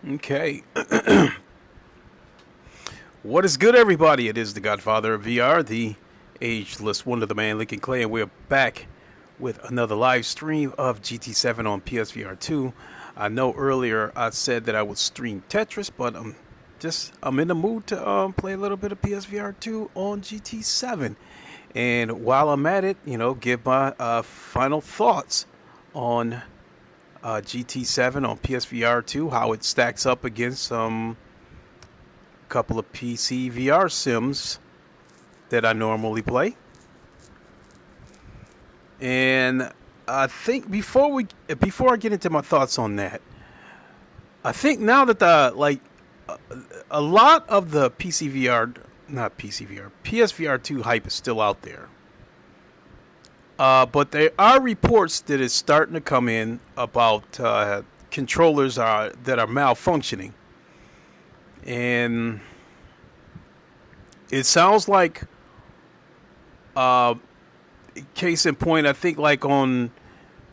Okay. What is good, everybody? It is the Godfather of VR, the ageless wonder, the man Lincoln Clay, and we're back with another live stream of GT7 on PSVR 2. I know earlier I said that I would stream Tetris, but I'm in the mood to play a little bit of PSVR 2 on GT7. And while I'm at it, give my final thoughts on GT7 on PSVR 2, how it stacks up against couple of PCVR Sims that I normally play. And I think before I get into my thoughts on that, I think now that a a lot of the PCVR, not PCVR, PSVR 2 hype is still out there. But there are reports that it's starting to come in about controllers that are malfunctioning. And it sounds like uh, case in point, I think like on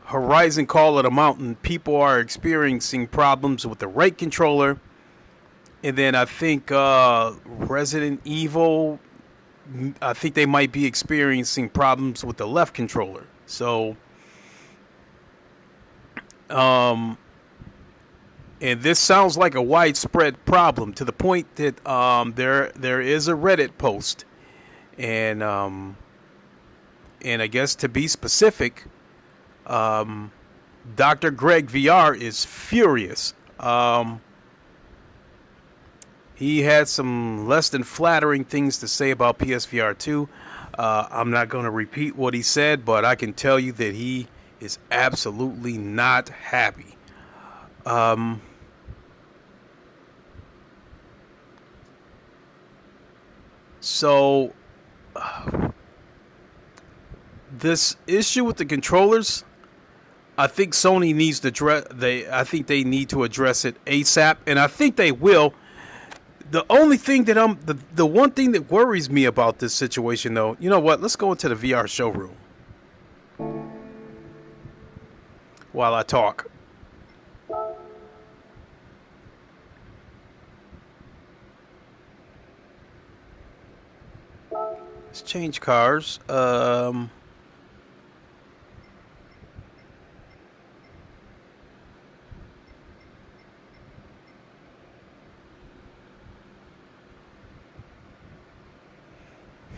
Horizon Call of the Mountain, people are experiencing problems with the right controller. And then I think Resident Evil, I think they might be experiencing problems with the left controller. So, um, and this sounds like a widespread problem to the point that there is a Reddit post, and and I guess to be specific, um, Dr. Greg VR is furious. He had some less than flattering things to say about PSVR 2. I'm not going to repeat what he said, but I can tell you that he is absolutely not happy. Um, so, this issue with the controllers, I think Sony needs to I think they need to address it ASAP, and I think they will. The only thing that the one thing that worries me about this situation, though, you know what? Let's go into the VR showroom while I talk. Let's change cars.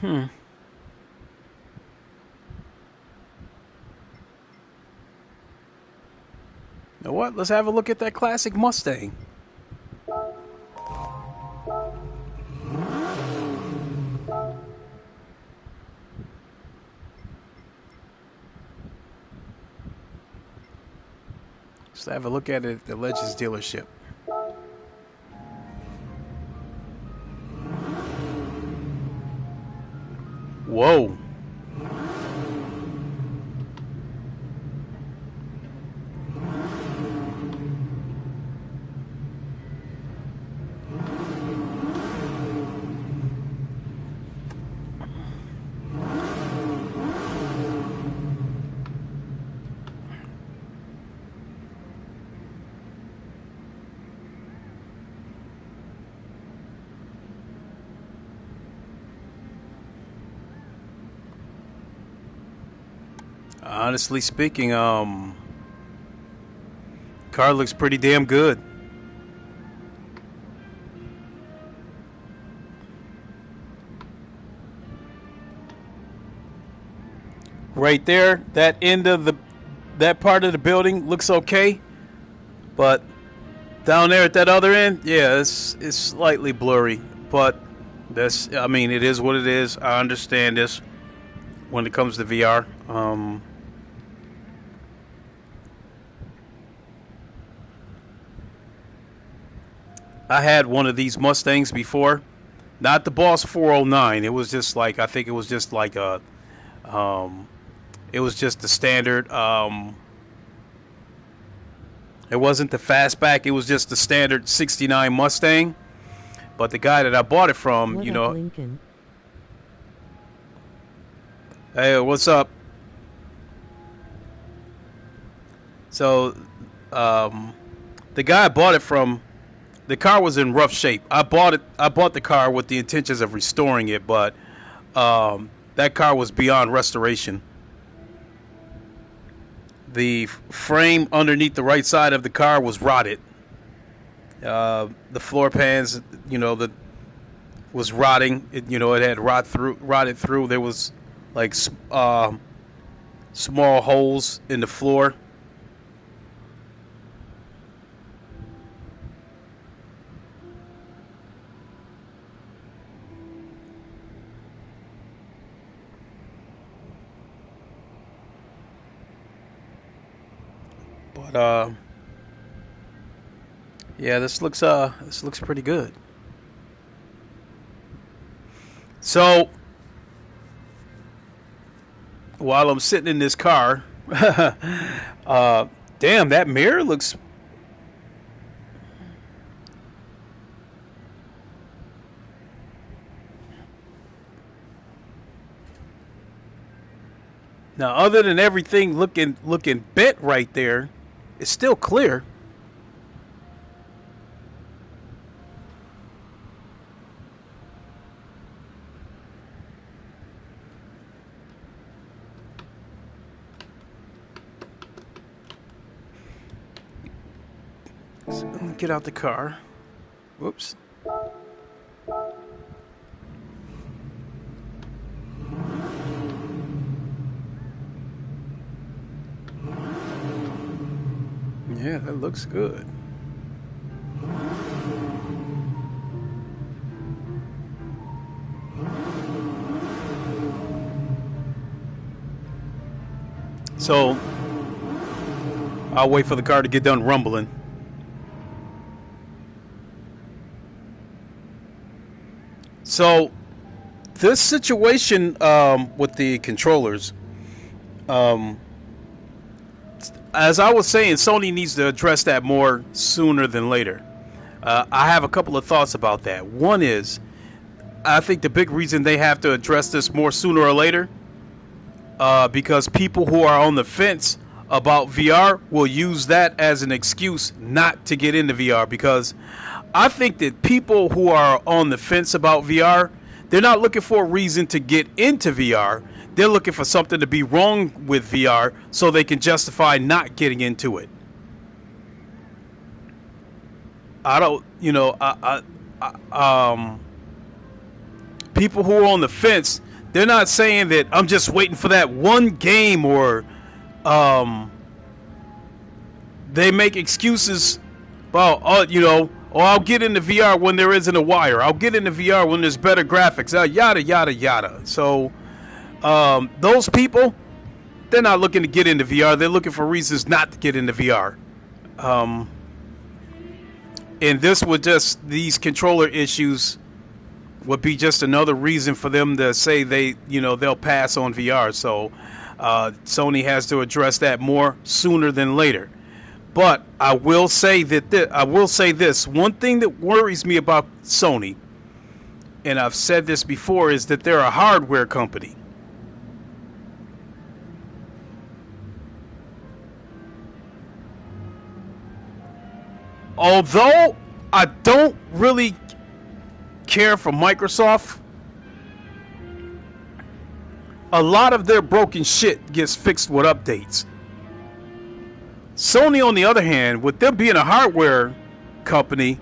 Hmm. You know what? Let's have a look at that classic Mustang. Let's have a look at it at the Legends dealership. Whoa. Honestly speaking, car looks pretty damn good. Right there, that part of the building looks okay, but down there at that other end, yeah, it's slightly blurry. But I mean, it is what it is. I understand this when it comes to VR. I had one of these Mustangs before, not the Boss 409. It was just like I think it was just like um, it was just the standard. It wasn't the fastback. It was just the standard '69 Mustang. But the guy that I bought it from, What up, Lincoln? Hey, what's up? So, um, the guy I bought it from, the car was in rough shape. I bought it. I bought the car with the intentions of restoring it, but that car was beyond restoration. The frame underneath the right side of the car was rotted. The floor pans, that was rotting. It had rotted through. There was like small holes in the floor. But yeah, this looks pretty good. So while I'm sitting in this car, damn, that mirror looks. Now, other than everything looking bent right there, it's still clear. So, get out the car. Whoops. Yeah, that looks good. So I'll wait for the car to get done rumbling. So this situation with the controllers, as I was saying, Sony needs to address that more sooner than later. I have a couple of thoughts about that. One is, I think the big reason they have to address this more sooner or later, because people who are on the fence about VR will use that as an excuse not to get into VR. Because I think that people who are on the fence about VR, they're not looking for a reason to get into VR. They're looking for something to be wrong with VR so they can justify not getting into it. I don't, people who are on the fence, they're not saying that I'm just waiting for that one game, or they make excuses. Well, I'll get into VR when there isn't a wire. I'll get into VR when there's better graphics. Yada yada yada. So those people, they're not looking to get into VR. They're looking for reasons not to get into VR. And this would just, these controller issues would be just another reason for them to say they'll pass on VR. So Sony has to address that more sooner than later. But I will say this. One thing that worries me about Sony, and I've said this before, is that they're a hardware company. Although I don't really care for Microsoft, a lot of their broken shit gets fixed with updates. Sony, on the other hand, with them being a hardware company,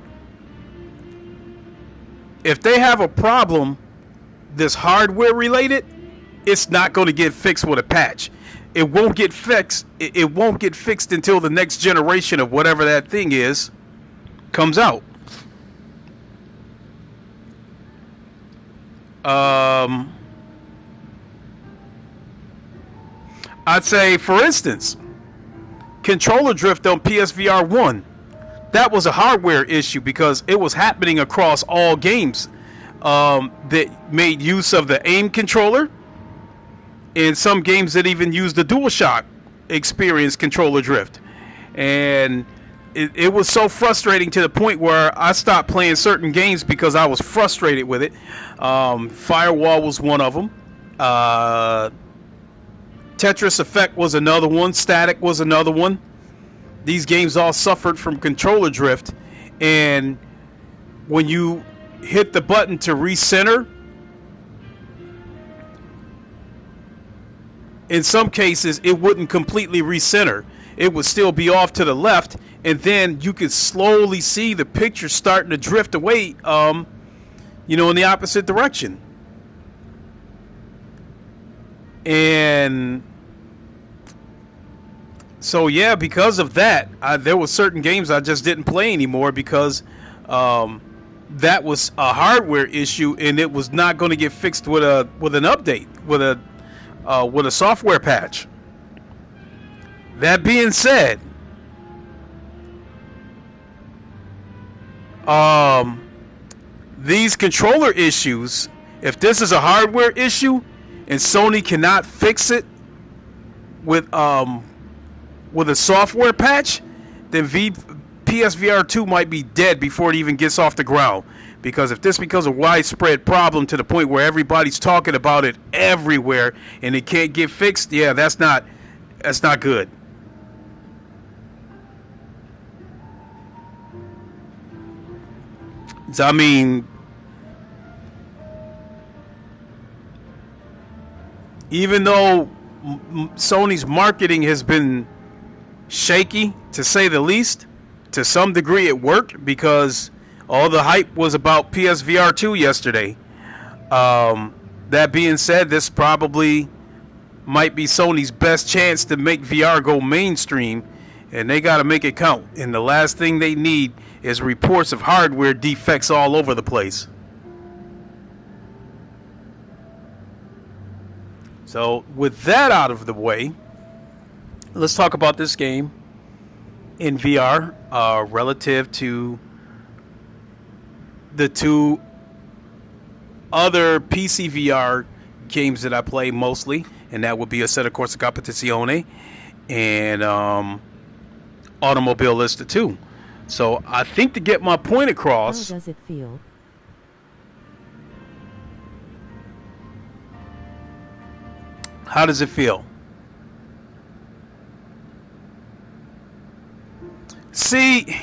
if they have a problem that's hardware related, it's not going to get fixed with a patch. It won't get fixed. It won't get fixed until the next generation of whatever that thing is comes out. I'd say, for instance, controller drift on PSVR 1. That was a hardware issue because it was happening across all games that made use of the aim controller. In some games that even used the DualShock experienced controller drift. And it was so frustrating to the point where I stopped playing certain games because I was frustrated with it. Firewall was one of them. Tetris Effect was another one. Static was another one. These games all suffered from controller drift. And when you hit the button to recenter, in some cases it wouldn't completely recenter. It would still be off to the left, and then you could slowly see the picture starting to drift away, you know, in the opposite direction. And so yeah, because of that, there were certain games I just didn't play anymore because that was a hardware issue, and it was not going to get fixed with an update, with a software patch. That being said, these controller issues, if this is a hardware issue and Sony cannot fix it with a software patch, then PSVR 2 might be dead before it even gets off the ground. Because if this becomes a widespread problem to the point where everybody's talking about it everywhere and it can't get fixed, yeah, that's not good. So, I mean, even though Sony's marketing has been shaky, to say the least, to some degree it worked because all the hype was about PSVR 2 yesterday. That being said, this probably might be Sony's best chance to make VR go mainstream, and they got to make it count. And the last thing they need is reports of hardware defects all over the place. So with that out of the way, let's talk about this game in VR relative to the two other PCVR games that I play mostly, and that would be Assetto Corsa Competizione and Automobilista 2. So I think to get my point across... How does it feel? How does it feel? See,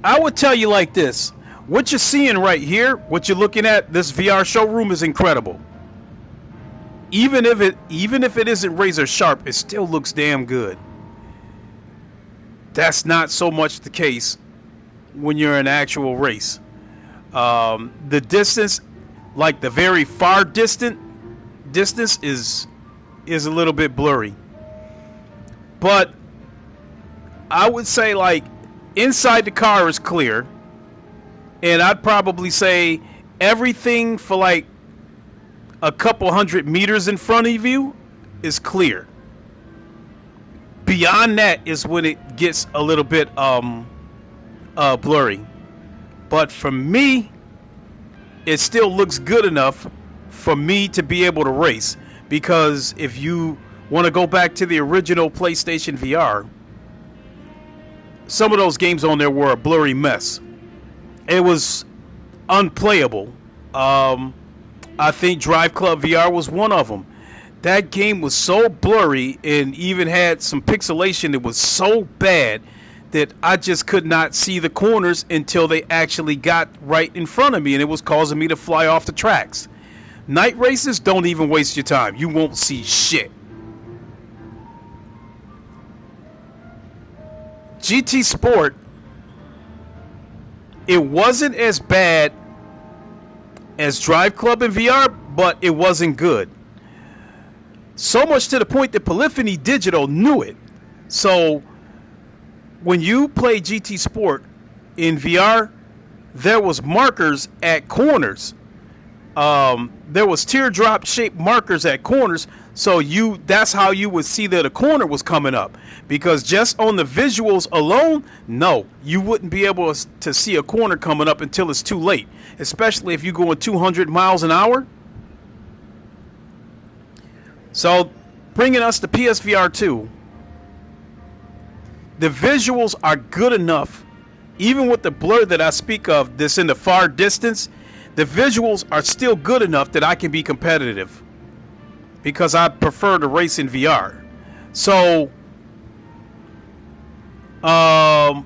I would tell you like this. What you're seeing right here, what you're looking at, this VR showroom is incredible. Even if it isn't razor sharp, it still looks damn good. That's not so much the case when you're in an actual race. The distance, like the very far distance is a little bit blurry. But I would say like inside the car is clear. And I'd probably say everything for like a couple hundred meters in front of you is clear. Beyond that is when it gets a little bit blurry. But for me, it still looks good enough for me to be able to race. Because if you want to go back to the original PlayStation VR, some of those games on there were a blurry mess. It was unplayable. I think Drive Club VR was one of them. That game was so blurry and even had some pixelation that was so bad that I just could not see the corners until they actually got right in front of me, and it was causing me to fly off the tracks. Night races, don't even waste your time. You won't see shit. GT Sport, it wasn't as bad as Drive Club in VR, but it wasn't good. So much to the point that Polyphony Digital knew it. So when you play GT Sport in VR, there was markers at corners. There was teardrop shaped markers at corners, so that's how you would see that a corner was coming up. Because just on the visuals alone, no, you wouldn't be able to see a corner coming up until it's too late, especially if you're going 200 miles an hour. So bringing us to PSVR 2, the visuals are good enough, even with the blur that I speak of that's in the far distance. The visuals are still good enough that I can be competitive because I prefer to race in VR. So Um,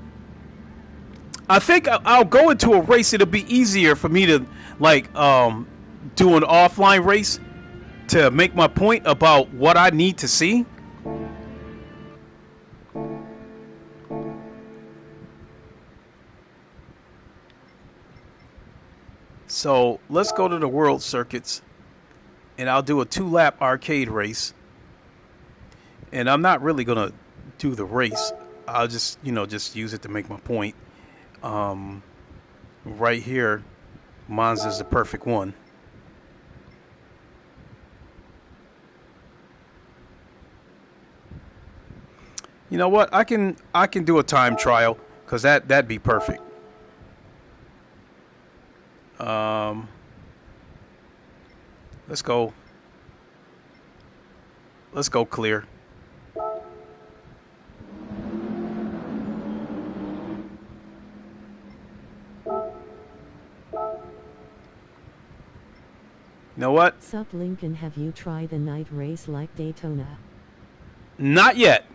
I think I'll go into a race. It'll be easier for me to like do an offline race to make my point about what I need to see. So let's go to the world circuits, and I'll do a 2-lap arcade race. And I'm not really gonna do the race. I'll just just use it to make my point. Right here, Monza's the perfect one. You know what? I can do a time trial because that'd be perfect. Let's go. Let's go clear. You know what? Sup Lincoln, have you tried a night race like Daytona? Not yet.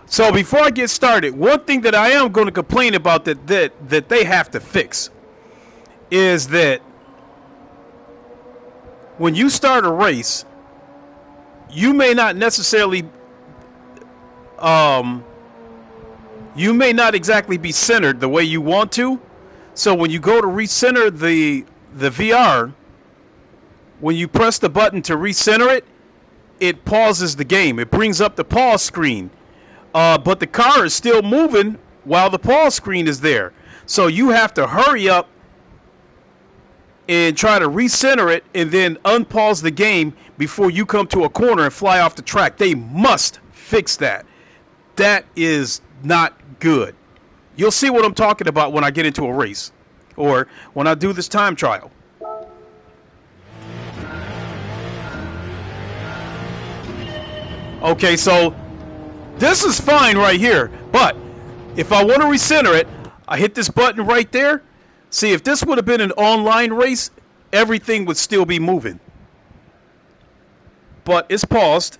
So before I get started, one thing that I am going to complain about that they have to fix is that when you start a race, you may not necessarily you may not exactly be centered the way you want to. So when you go to recenter the VR, when you press the button to recenter it, it pauses the game. It brings up the pause screen. But the car is still moving while the pause screen is there. So you have to hurry up and try to recenter it and then unpause the game before you come to a corner and fly off the track. They must fix that. That is not good. You'll see what I'm talking about when I get into a race or when I do this time trial. Okay, so this is fine right here, but if I want to recenter it, I hit this button right there. See, if this would have been an online race, everything would still be moving. But it's paused.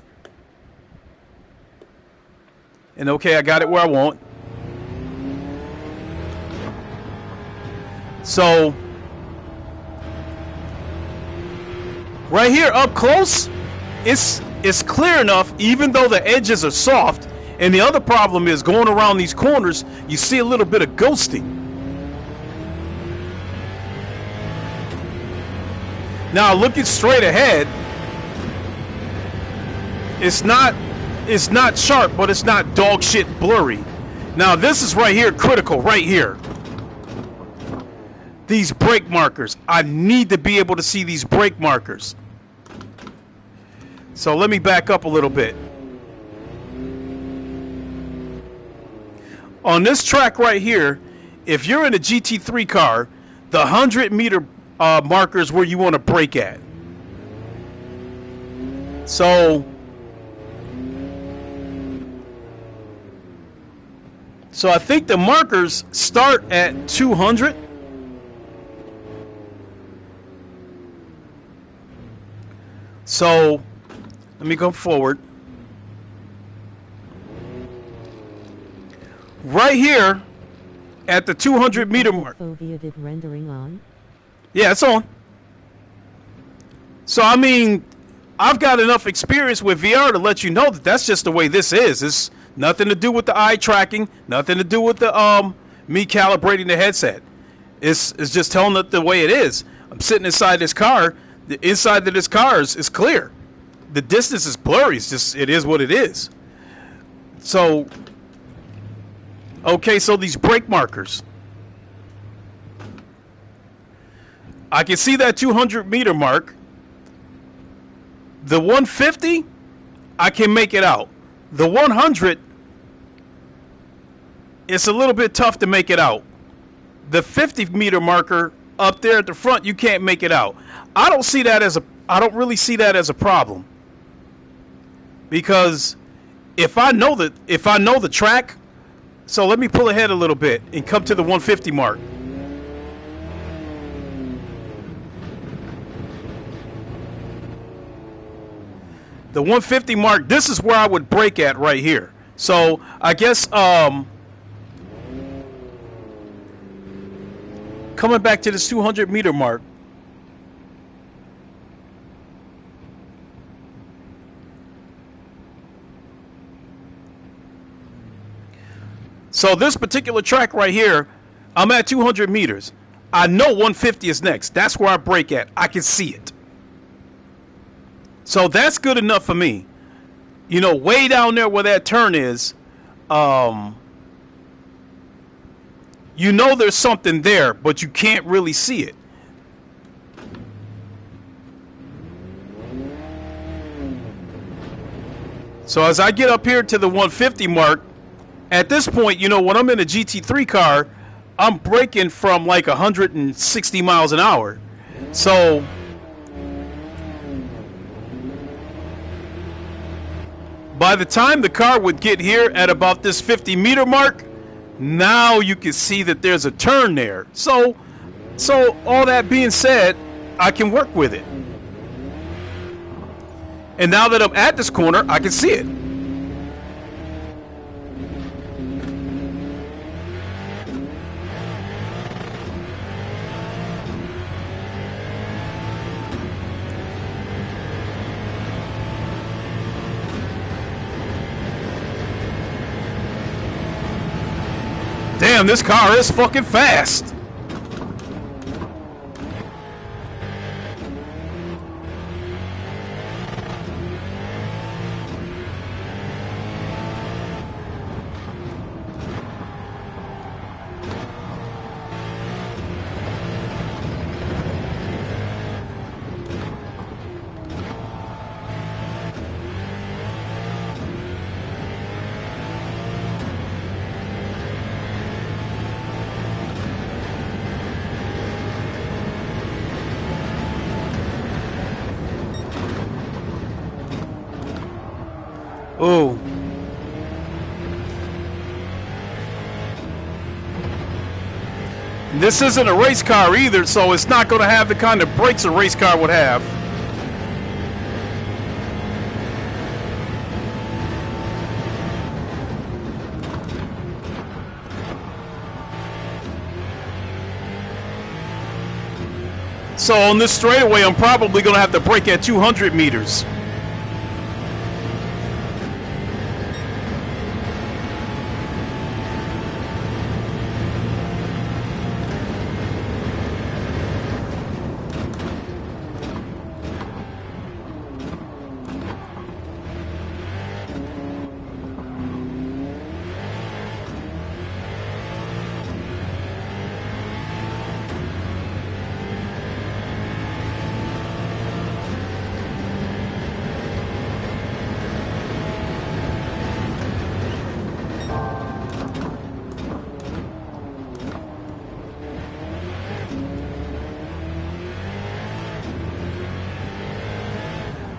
And okay, I got it where I want. So, right here up close, it's clear enough, even though the edges are soft. And the other problem is going around these corners, you see a little bit of ghosting. Now looking straight ahead, it's not sharp, but it's not dog shit blurry. Now this is right here critical, right here. These brake markers. I need to be able to see these brake markers. So let me back up a little bit. On this track right here, if you're in a GT3 car, the 100-meter markers where you want to brake at. So I think the markers start at 200. So let me go forward. Right here at the 200-meter mark. Foveated rendering on? Yeah, it's on. So I mean, I've got enough experience with VR to let you know that that's just the way this is. It's nothing to do with the eye tracking, nothing to do with the me calibrating the headset. It's just telling it the way it is. I'm sitting inside this car. The inside of this car is clear. The distance is blurry. It is what it is. So, okay, so these brake markers. I can see that 200-meter mark. The 150, I can make it out. The 100, it's a little bit tough to make it out. The 50-meter marker up there at the front, you can't make it out. I don't really see that as a problem. Because if I know the track, so let me pull ahead a little bit and come to the 150 mark. The 150 mark, this is where I would brake at right here. So I guess coming back to this 200-meter mark. So this particular track right here, I'm at 200 meters. I know 150 is next. That's where I brake at. I can see it. So that's good enough for me. You know, way down there where that turn is, you know there's something there, but you can't really see it. So as I get up here to the 150 mark, at this point, you know, when I'm in a GT3 car, I'm braking from like 160 miles an hour. So by the time the car would get here at about this 50-meter mark, now you can see that there's a turn there. So all that being said, I can work with it. And now that I'm at this corner, I can see it. Damn, this car is fucking fast. Oh. This isn't a race car either, so it's not going to have the kind of brakes a race car would have. So on this straightaway, I'm probably going to have to brake at 200 meters.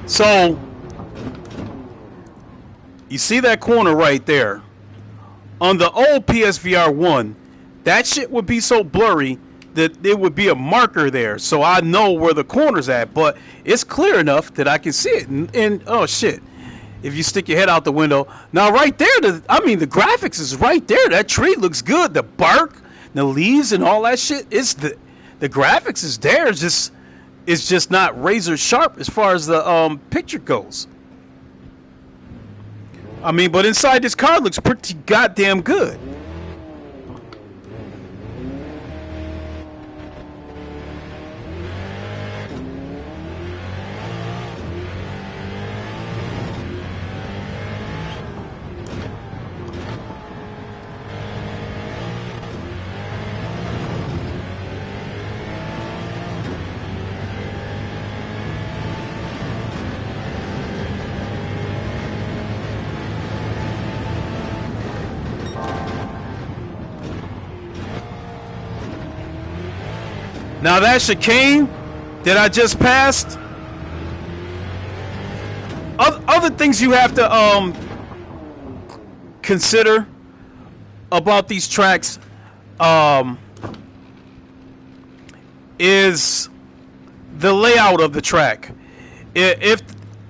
So, you see that corner right there? On the old PSVR 1, that shit would be so blurry that there would be a marker there, so I know where the corner's at, but it's clear enough that I can see it. And oh shit, if you stick your head out the window. Now right there, the graphics is right there. That tree looks good. The bark, the leaves and all that shit, the graphics is there. It's just not razor sharp as far as the picture goes. I mean, but inside this car looks pretty goddamn good. Now that chicane that I just passed, other things you have to consider about these tracks is the layout of the track. If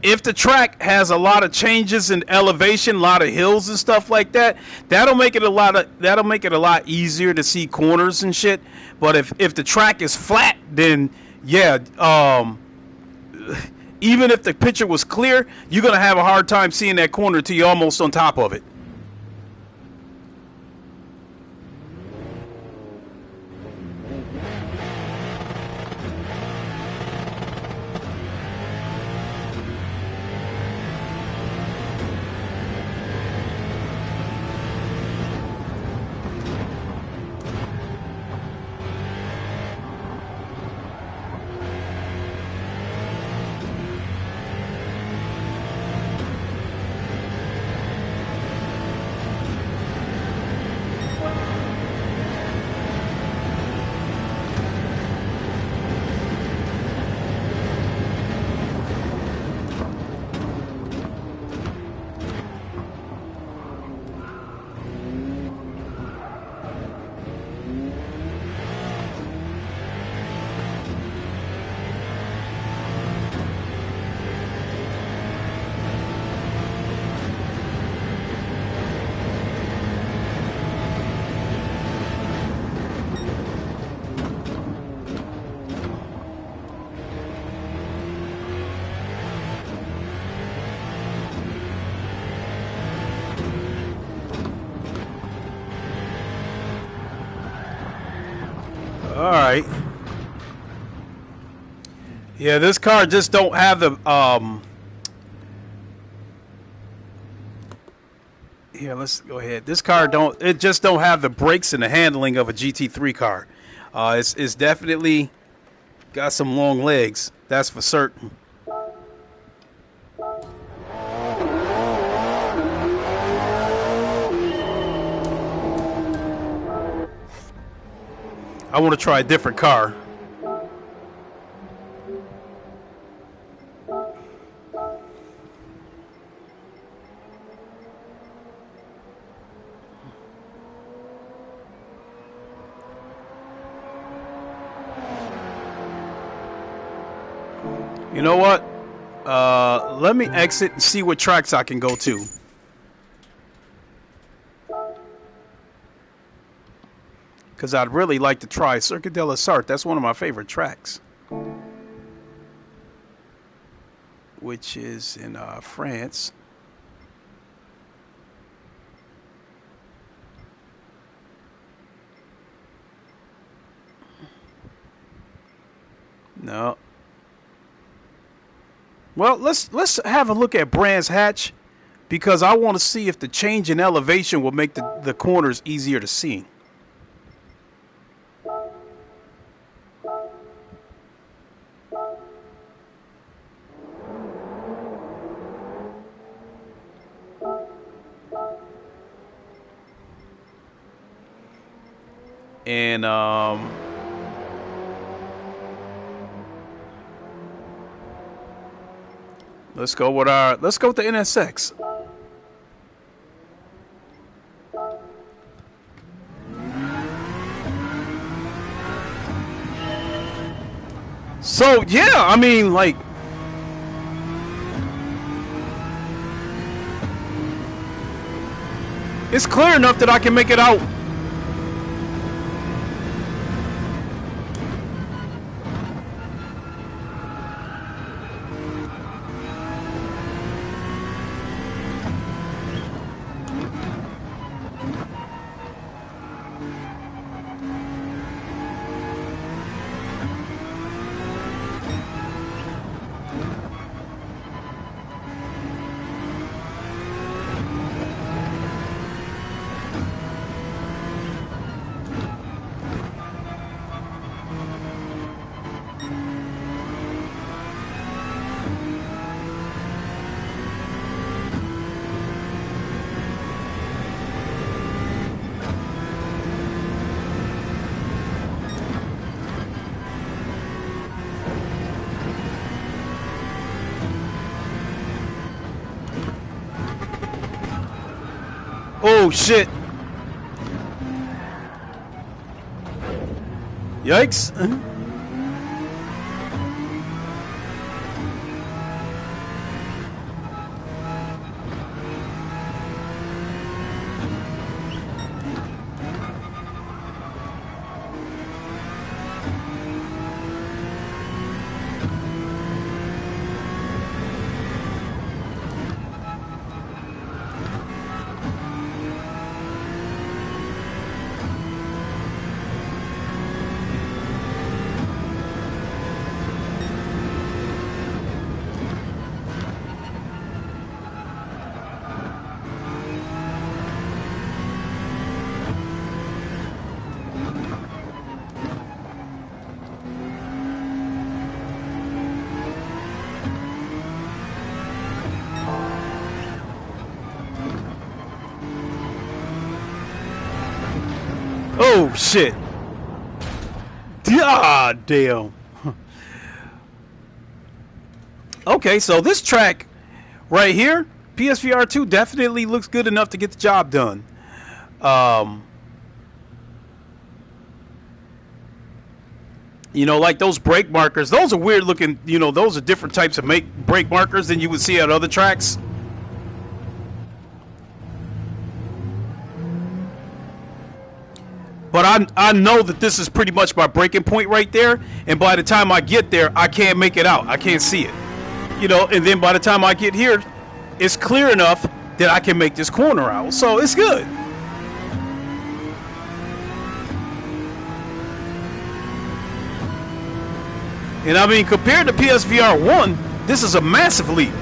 if the track has a lot of changes in elevation, a lot of hills and stuff like that, that'll make it a lot easier to see corners and shit. But if the track is flat, then yeah, even if the picture was clear, you're gonna have a hard time seeing that corner till you're almost on top of it. All right. Yeah, this car just don't have the Here, let's go ahead. This car just don't have the brakes and the handling of a GT3 car. It's definitely got some long legs. That's for certain. I want to try a different car. You know what? Let me exit and see what tracks I can go to. Because I'd really like to try Circuit de la Sarthe. That's one of my favorite tracks. Which is in France. No. Well, let's have a look at Brands Hatch, because I want to see if the change in elevation will make the corners easier to see. And let's go with the NSX. So yeah, I mean, like, it's clear enough that I can make it out. Oh shit. Yikes. Mm-hmm. Oh shit. Ah, damn. Okay, so this track right here, PSVR 2 definitely looks good enough to get the job done. You know, like those brake markers, those are weird looking, you know, those are different types of brake markers than you would see at other tracks. But I know that this is pretty much my breaking point right there, and by the time I get there, I can't make it out. I can't see it. You know, and then by the time I get here, it's clear enough that I can make this corner out. So it's good. And I mean, compared to PSVR 1, this is a massive leap.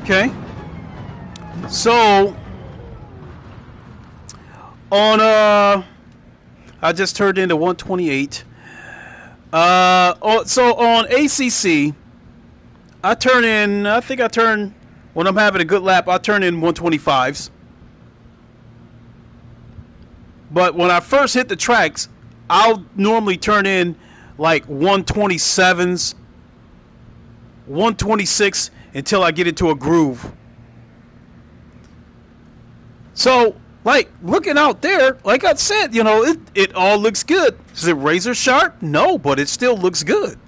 Okay. So on I just turned into 128. So on ACC, I think I turn when I'm having a good lap, I turn in 125s. But when I first hit the tracks, I'll normally turn in like 127s, 126 until I get into a groove. So, like, looking out there, like I said, you know, it all looks good. Is it razor sharp? No, but it still looks good.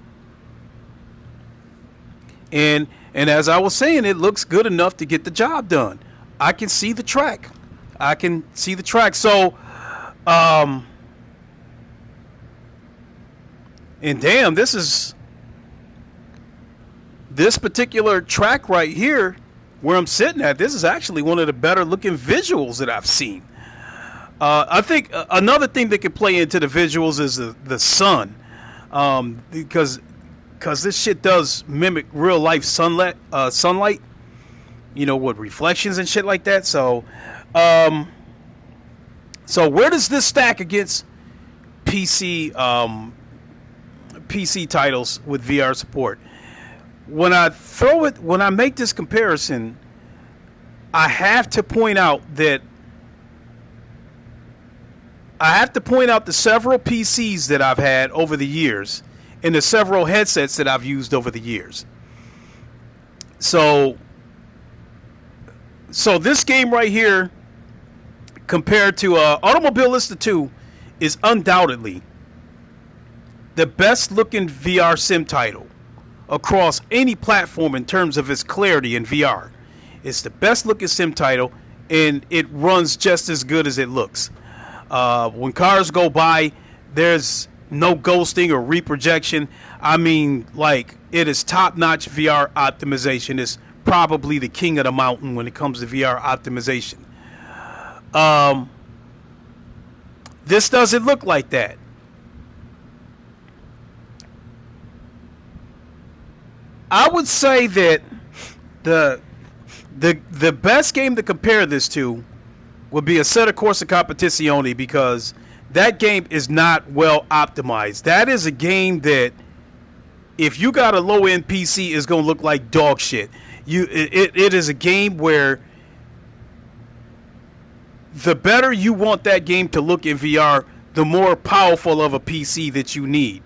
And as I was saying, it looks good enough to get the job done. I can see the track. I can see the track. So, and damn, this particular track right here where I'm sitting at, this is actually one of the better looking visuals that I've seen. I think another thing that could play into the visuals is the sun, because this shit does mimic real life sunlight, you know, with reflections and shit like that. So, so where does this stack against PC titles with VR support? When I make this comparison, I have to point out the several PCs that I've had over the years and the several headsets that I've used over the years. So this game right here compared to Automobilista 2 is undoubtedly the best looking VR sim title across any platform in terms of its clarity in VR. It's the best looking sim title, and it runs just as good as it looks. When cars go by, there's no ghosting or reprojection. I mean, like, it is top-notch VR optimization. It's probably the king of the mountain when it comes to VR optimization. This doesn't look like that. I would say that the best game to compare this to would be Assetto Corsa Competizione, because that game is not well optimized. That is a game that, if you got a low-end PC, is going to look like dog shit. It is a game where the better you want that game to look in VR, the more powerful of a PC that you need.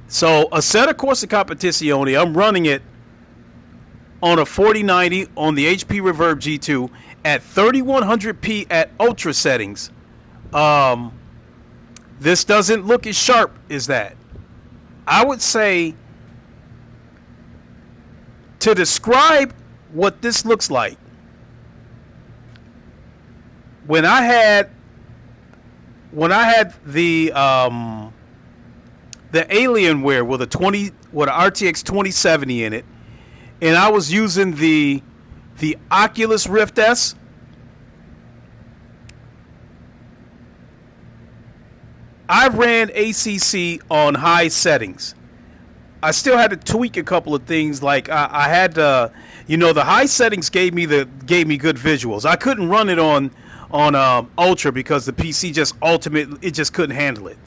So Assetto Corsa Competizione, I'm running it on a 4090 on the HP Reverb G2 at 3100p at ultra settings. This doesn't look as sharp as that. I would say, to describe what this looks like, when I had the Alienware with a RTX 2070 in it, and I was using the Oculus Rift S, I ran ACC on high settings. I still had to tweak a couple of things, like I had to, the high settings gave me good visuals. I couldn't run it on ultra because the PC just couldn't handle it.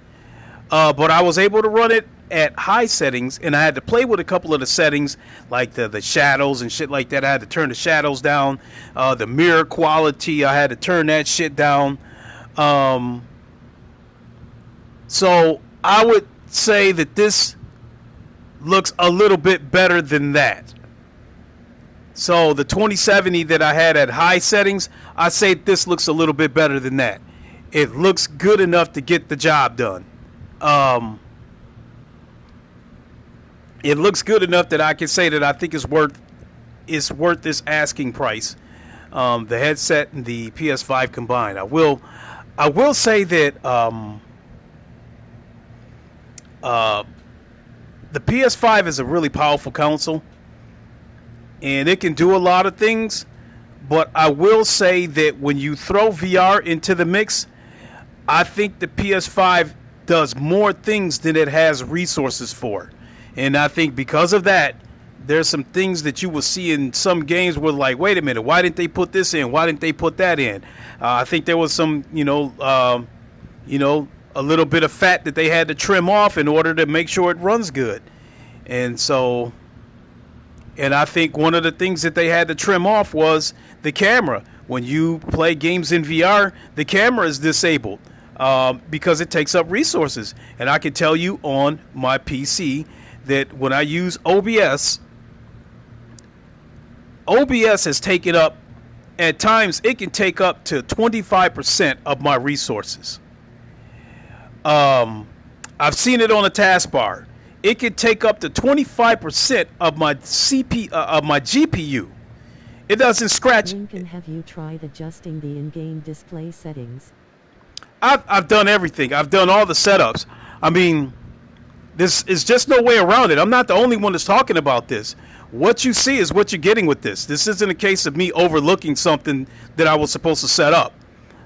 But I was able to run it at high settings, and I had to play with a couple of the settings, like the shadows and shit like that. I had to turn the shadows down. The mirror quality, I had to turn that shit down. So I would say that this looks a little bit better than that. So the 2070 that I had at high settings, I say this looks a little bit better than that. It looks good enough to get the job done. It looks good enough that I can say that I think it's worth this asking price. The headset and the PS5 combined. I will say that the PS5 is a really powerful console, and it can do a lot of things. But I will say that when you throw VR into the mix, I think the PS5 does more things than it has resources for. And I think because of that, there's some things that you will see in some games where, like, wait a minute, why didn't they put this in? Why didn't they put that in? I think there was some, a little bit of fat that they had to trim off in order to make sure it runs good. And I think one of the things that they had to trim off was the camera. When you play games in VR, the camera is disabled because it takes up resources. And I can tell you on my PC that when I use OBS has taken up, at times it can take up to 25% of my resources. I've seen it on a taskbar. It can take up to 25% of my GPU. It doesn't scratch. Lincoln, have you tried adjusting the in-game display settings? I've done everything. I've done all the setups. I mean, this is just no way around it. I'm not the only one that's talking about this. What you see is what you're getting with this. This isn't a case of me overlooking something that I was supposed to set up.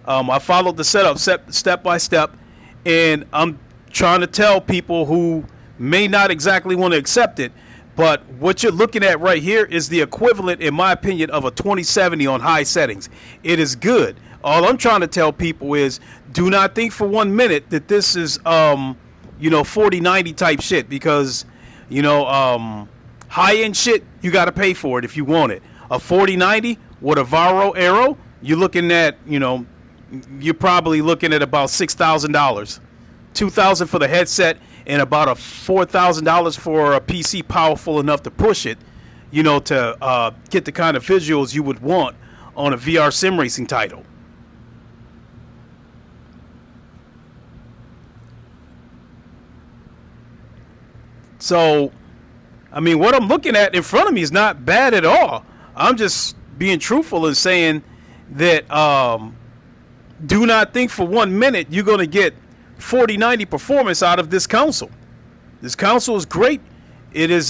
I followed the setup step by step, and I'm trying to tell people who may not exactly want to accept it, but what you're looking at right here is the equivalent, in my opinion, of a 2070 on high settings. It is good. All I'm trying to tell people is, do not think for 1 minute that this is 4090 type shit, because high-end shit, you got to pay for it if you want it. A 4090 with a Varo Aero, you're looking at, you're probably looking at about $6,000. $2,000 for the headset, and about $4,000 for a PC powerful enough to push it, to get the kind of visuals you would want on a VR sim racing title. So, I mean, what I'm looking at in front of me is not bad at all. I'm just being truthful and saying that do not think for 1 minute you're going to get 4090 performance out of this console. This console is great. It is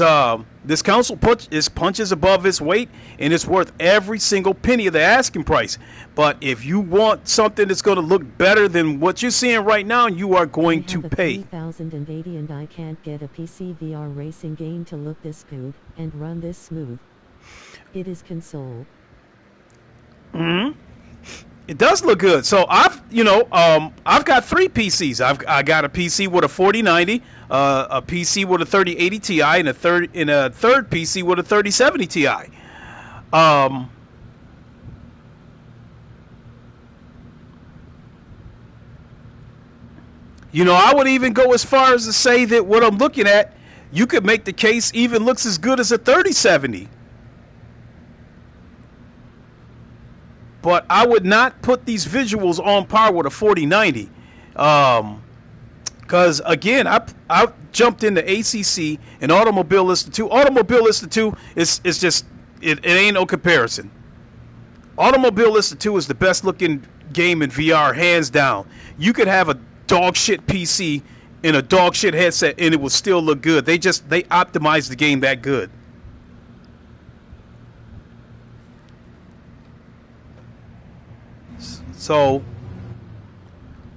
this console punches above its weight, and it's worth every single penny of the asking price. But if you want something that's going to look better than what you're seeing right now, you are going to pay. 3080 and I can't get a PCVR racing game to look this good and run this smooth. It is console. It does look good. So I've got 3 PCs. I got a PC with a 4090, a PC with a 3080 Ti, and a third PC with a 3070 Ti. I would even go as far as to say that what I'm looking at, you could make the case even looks as good as a 3070. But I would not put these visuals on par with a 4090. Because, again, I jumped into ACC and Automobile Institute. Automobile Institute is just, it ain't no comparison. Automobile Institute is the best looking game in VR, hands down. You could have a dog shit PC and a dog shit headset and it will still look good. They optimize the game that good. So,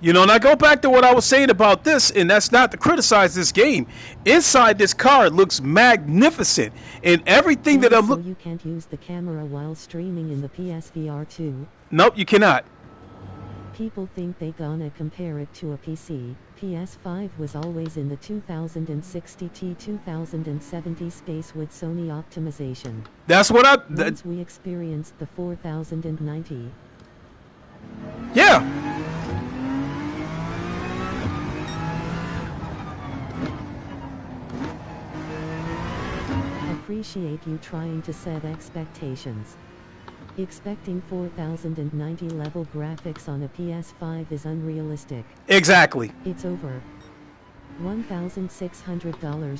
and I go back to what I was saying about this, and that's not to criticize this game. Inside this car, it looks magnificent, and everything that I'm looking. So you can't use the camera while streaming in the PSVR 2? Nope, you cannot. People think they gonna compare it to a PC. PS5 was always in the 2060 2070 space with Sony optimization. That's what Once we experienced the 4090. Yeah. Appreciate you trying to set expectations. Expecting 4090 level graphics on a PS5 is unrealistic. Exactly. It's over. $1,600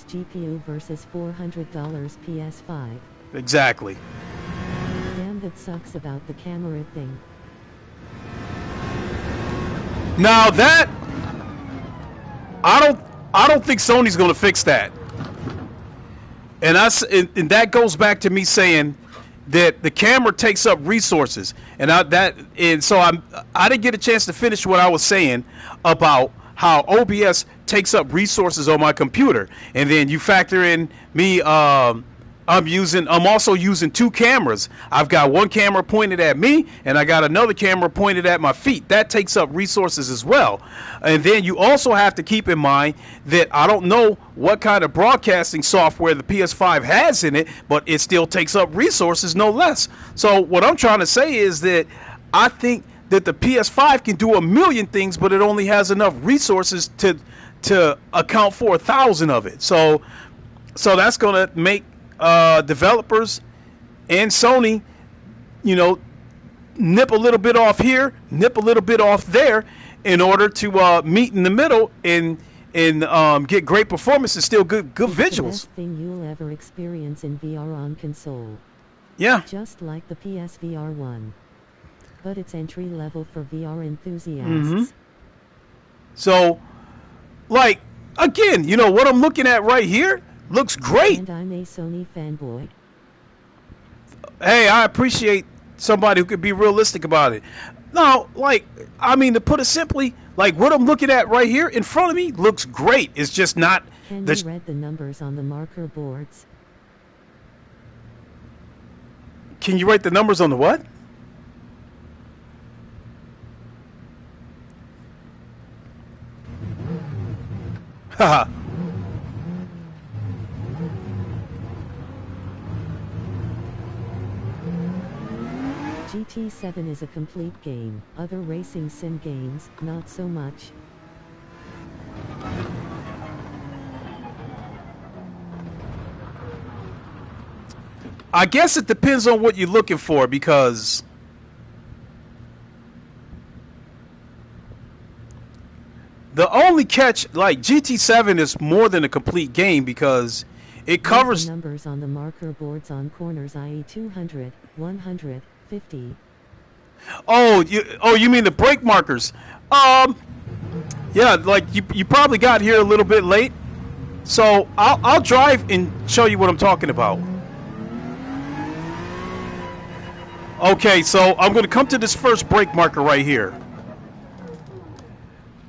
GPU versus $400 PS5. Exactly. Damn, that sucks about the camera thing. Now that I don't think Sony's going to fix that. And that goes back to me saying that the camera takes up resources, and so I didn't get a chance to finish what I was saying about how OBS takes up resources on my computer, and then you factor in me. I'm also using 2 cameras. I've got one camera pointed at me, and I got another camera pointed at my feet. That takes up resources as well. And then you also have to keep in mind that I don't know what kind of broadcasting software the PS5 has in it, but it still takes up resources no less. So what I'm trying to say is that I think that the PS5 can do a million things, but it only has enough resources to account for 1,000 of it. So that's going to make developers and Sony, nip a little bit off here, nip a little bit off there, in order to meet in the middle and get great performance and still good it's visuals. The best thing you'll ever experience in VR on console. Yeah. Just like the PSVR 1. But it's entry level for VR enthusiasts. Mm-hmm. So, again, what I'm looking at right here looks great. And I'm a Sony fanboy. Hey, I appreciate somebody who could be realistic about it. No, to put it simply, what I'm looking at right here in front of me looks great. It's just not. Can you read the numbers on the marker boards? Can you write the numbers on the what? Haha. GT7 is a complete game. Other racing sim games, not so much. I guess it depends on what you're looking for, because The only catch, like GT7 is more than a complete game because it Read the covers. numbers on the marker boards on corners, i.e. 200, 100, 50. Oh, you mean the brake markers? Um, yeah, like you probably got here a little bit late, so I'll drive and show you what I'm talking about. Okay, so I'm going to come to this first brake marker right here.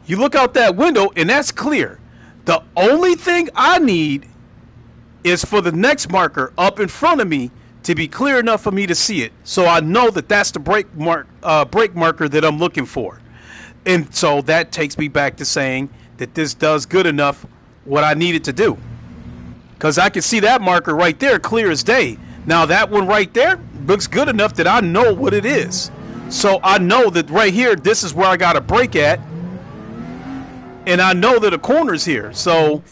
You look out that window, and that's clear. The only thing I need is for the next marker up in front of me to be clear enough for me to see it, so I know that that's the brake marker that I'm looking for. And so that takes me back to saying that this does good enough what I needed to do, because I can see that marker right there clear as day. Now that one right there looks good enough that I know what it is, so I know that right here this is where I got to brake at, and I know that a corner's here. So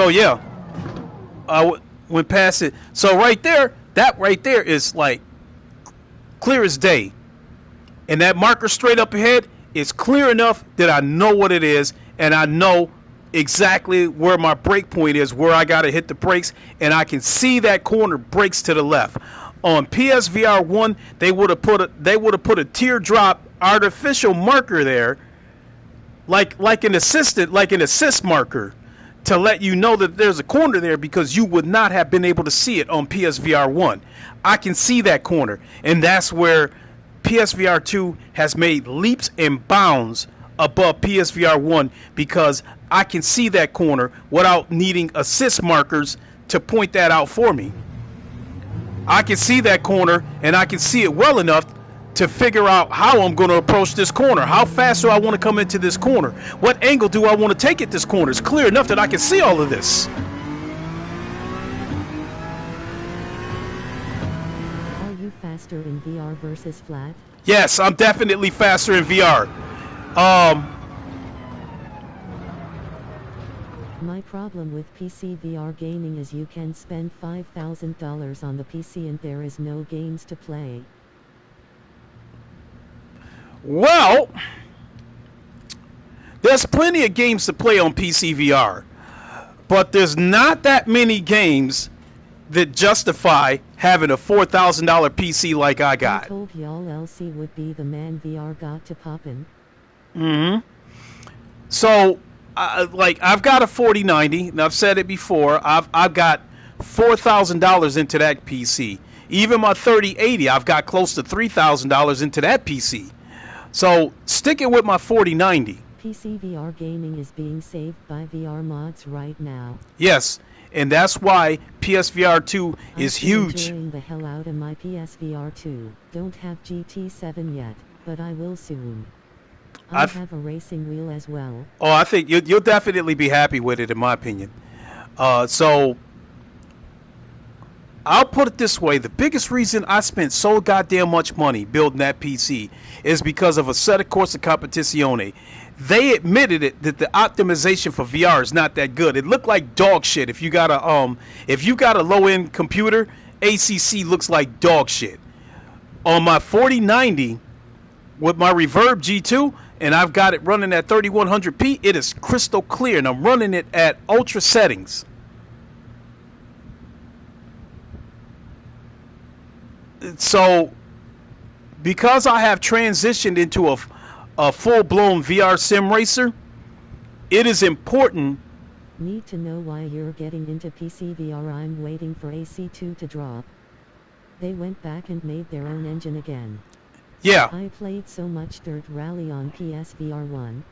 yeah, I went past it. So right there, that right there is like clear as day, and that marker straight up ahead is clear enough that I know what it is, and I know exactly where my brake point is, where I got to hit the brakes, and I can see that corner brakes to the left. On PSVR 1, they would have put a teardrop artificial marker there, like an assist marker, to let you know that there's a corner there, because you would not have been able to see it on PSVR 1. I can see that corner, and that's where PSVR 2 has made leaps and bounds above PSVR 1, because I can see that corner without needing assist markers to point that out for me. I can see that corner, and I can see it well enough to figure out how I'm going to approach this corner. How fast do I want to come into this corner? What angle do I want to take at this corner? It's clear enough that I can see all of this. Are you faster in VR versus flat? Yes, I'm definitely faster in VR. My problem with PC VR gaming is you can spend $5,000 on the PC and there is no games to play. Well, there's plenty of games to play on PC VR, but there's not that many games that justify having a $4,000 PC like I got. I told y'all LC would be the man VR got to poppin'. So, I've got a 4090, and I've said it before. I've got $4,000 into that PC. Even my 3080, I've got close to $3,000 into that PC. So, sticking with my 4090. PC VR gaming is being saved by VR mods right now. Yes, and that's why PSVR 2 is huge. I'm enjoying the hell out of my PSVR 2. Don't have GT7 yet, but I will soon. I have a racing wheel as well. Oh, I think you'll definitely be happy with it, in my opinion. So, I'll put it this way. The biggest reason I spent so goddamn much money building that PC is because of Assetto Corsa Competizione. They admitted it that the optimization for VR is not that good. It looked like dog shit. If you got a low-end computer, ACC looks like dog shit. On my 4090 with my Reverb G2, and I've got it running at 3100p, it is crystal clear, and I'm running it at ultra settings. So, because I have transitioned into a full-blown VR sim racer, it is important. Need to know why you're getting into PC VR. I'm waiting for AC2 to drop. They went back and made their own engine again. Yeah. I played so much Dirt Rally on PSVR 1.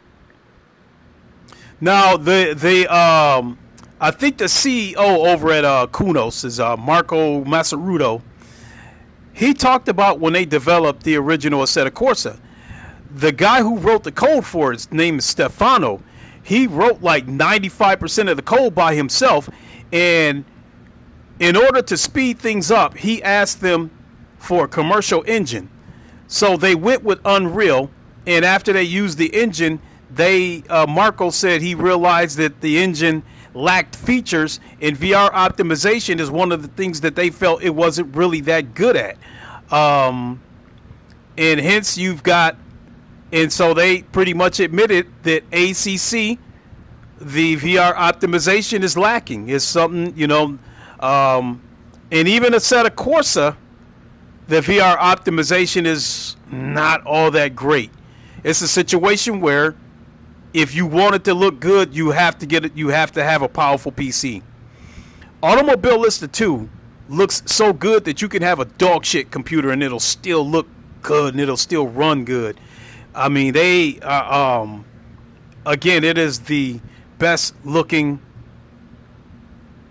Now, I think the CEO over at Kunos is Marco Massaruto. He talked about when they developed the original Assetto Corsa. The guy who wrote the code for it, his name is Stefano. He wrote like 95% of the code by himself, and in order to speed things up, he asked them for a commercial engine. So they went with Unreal, and after they used the engine, Marco said he realized that the engine lacked features, and VR optimization is one of the things that they felt it wasn't really that good at. And hence you've got And so they pretty much admitted that ACC, the VR optimization is lacking. It's something, and even a set of Corsa, the VR optimization is not all that great. It's a situation where if you want it to look good, you have to get it. You have to have a powerful PC. Automobilista 2 looks so good that you can have a dog shit computer and it'll still look good and it'll still run good. I mean, again, it is the best looking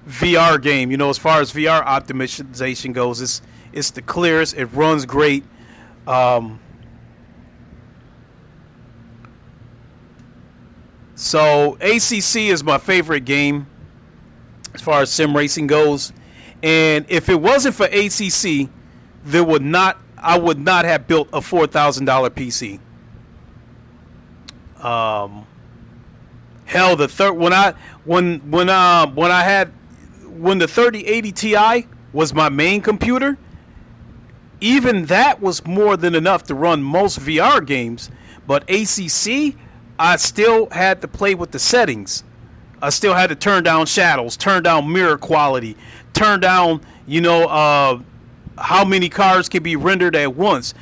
VR game. As far as VR optimization goes, it's the clearest. It runs great. So ACC is my favorite game as far as sim racing goes. And if it wasn't for ACC, I would not have built a $4,000 PC. Hell, the third when the 3080 Ti was my main computer, even that was more than enough to run most VR games. But ACC, I still had to play with the settings. I still had to turn down shadows, turn down mirror quality, turn down, how many cars can be rendered at once,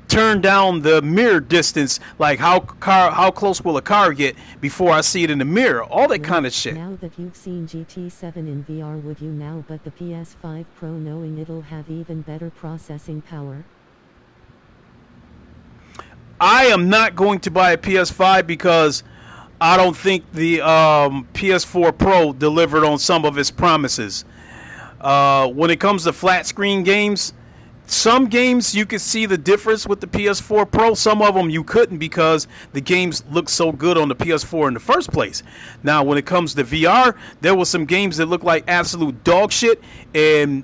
turn down the mirror distance, like how close will a car get before I see it in the mirror, all that kind of shit. Now that you've seen GT7 in VR, would you now but the PS5 Pro knowing it'll have even better processing power? I am not going to buy a PS5 because I don't think the PS4 Pro delivered on some of its promises. When it comes to flat screen games, some games you could see the difference with the PS4 Pro. Some of them you couldn't because the games look so good on the PS4 in the first place. Now, when it comes to VR, there were some games that look like absolute dog shit, and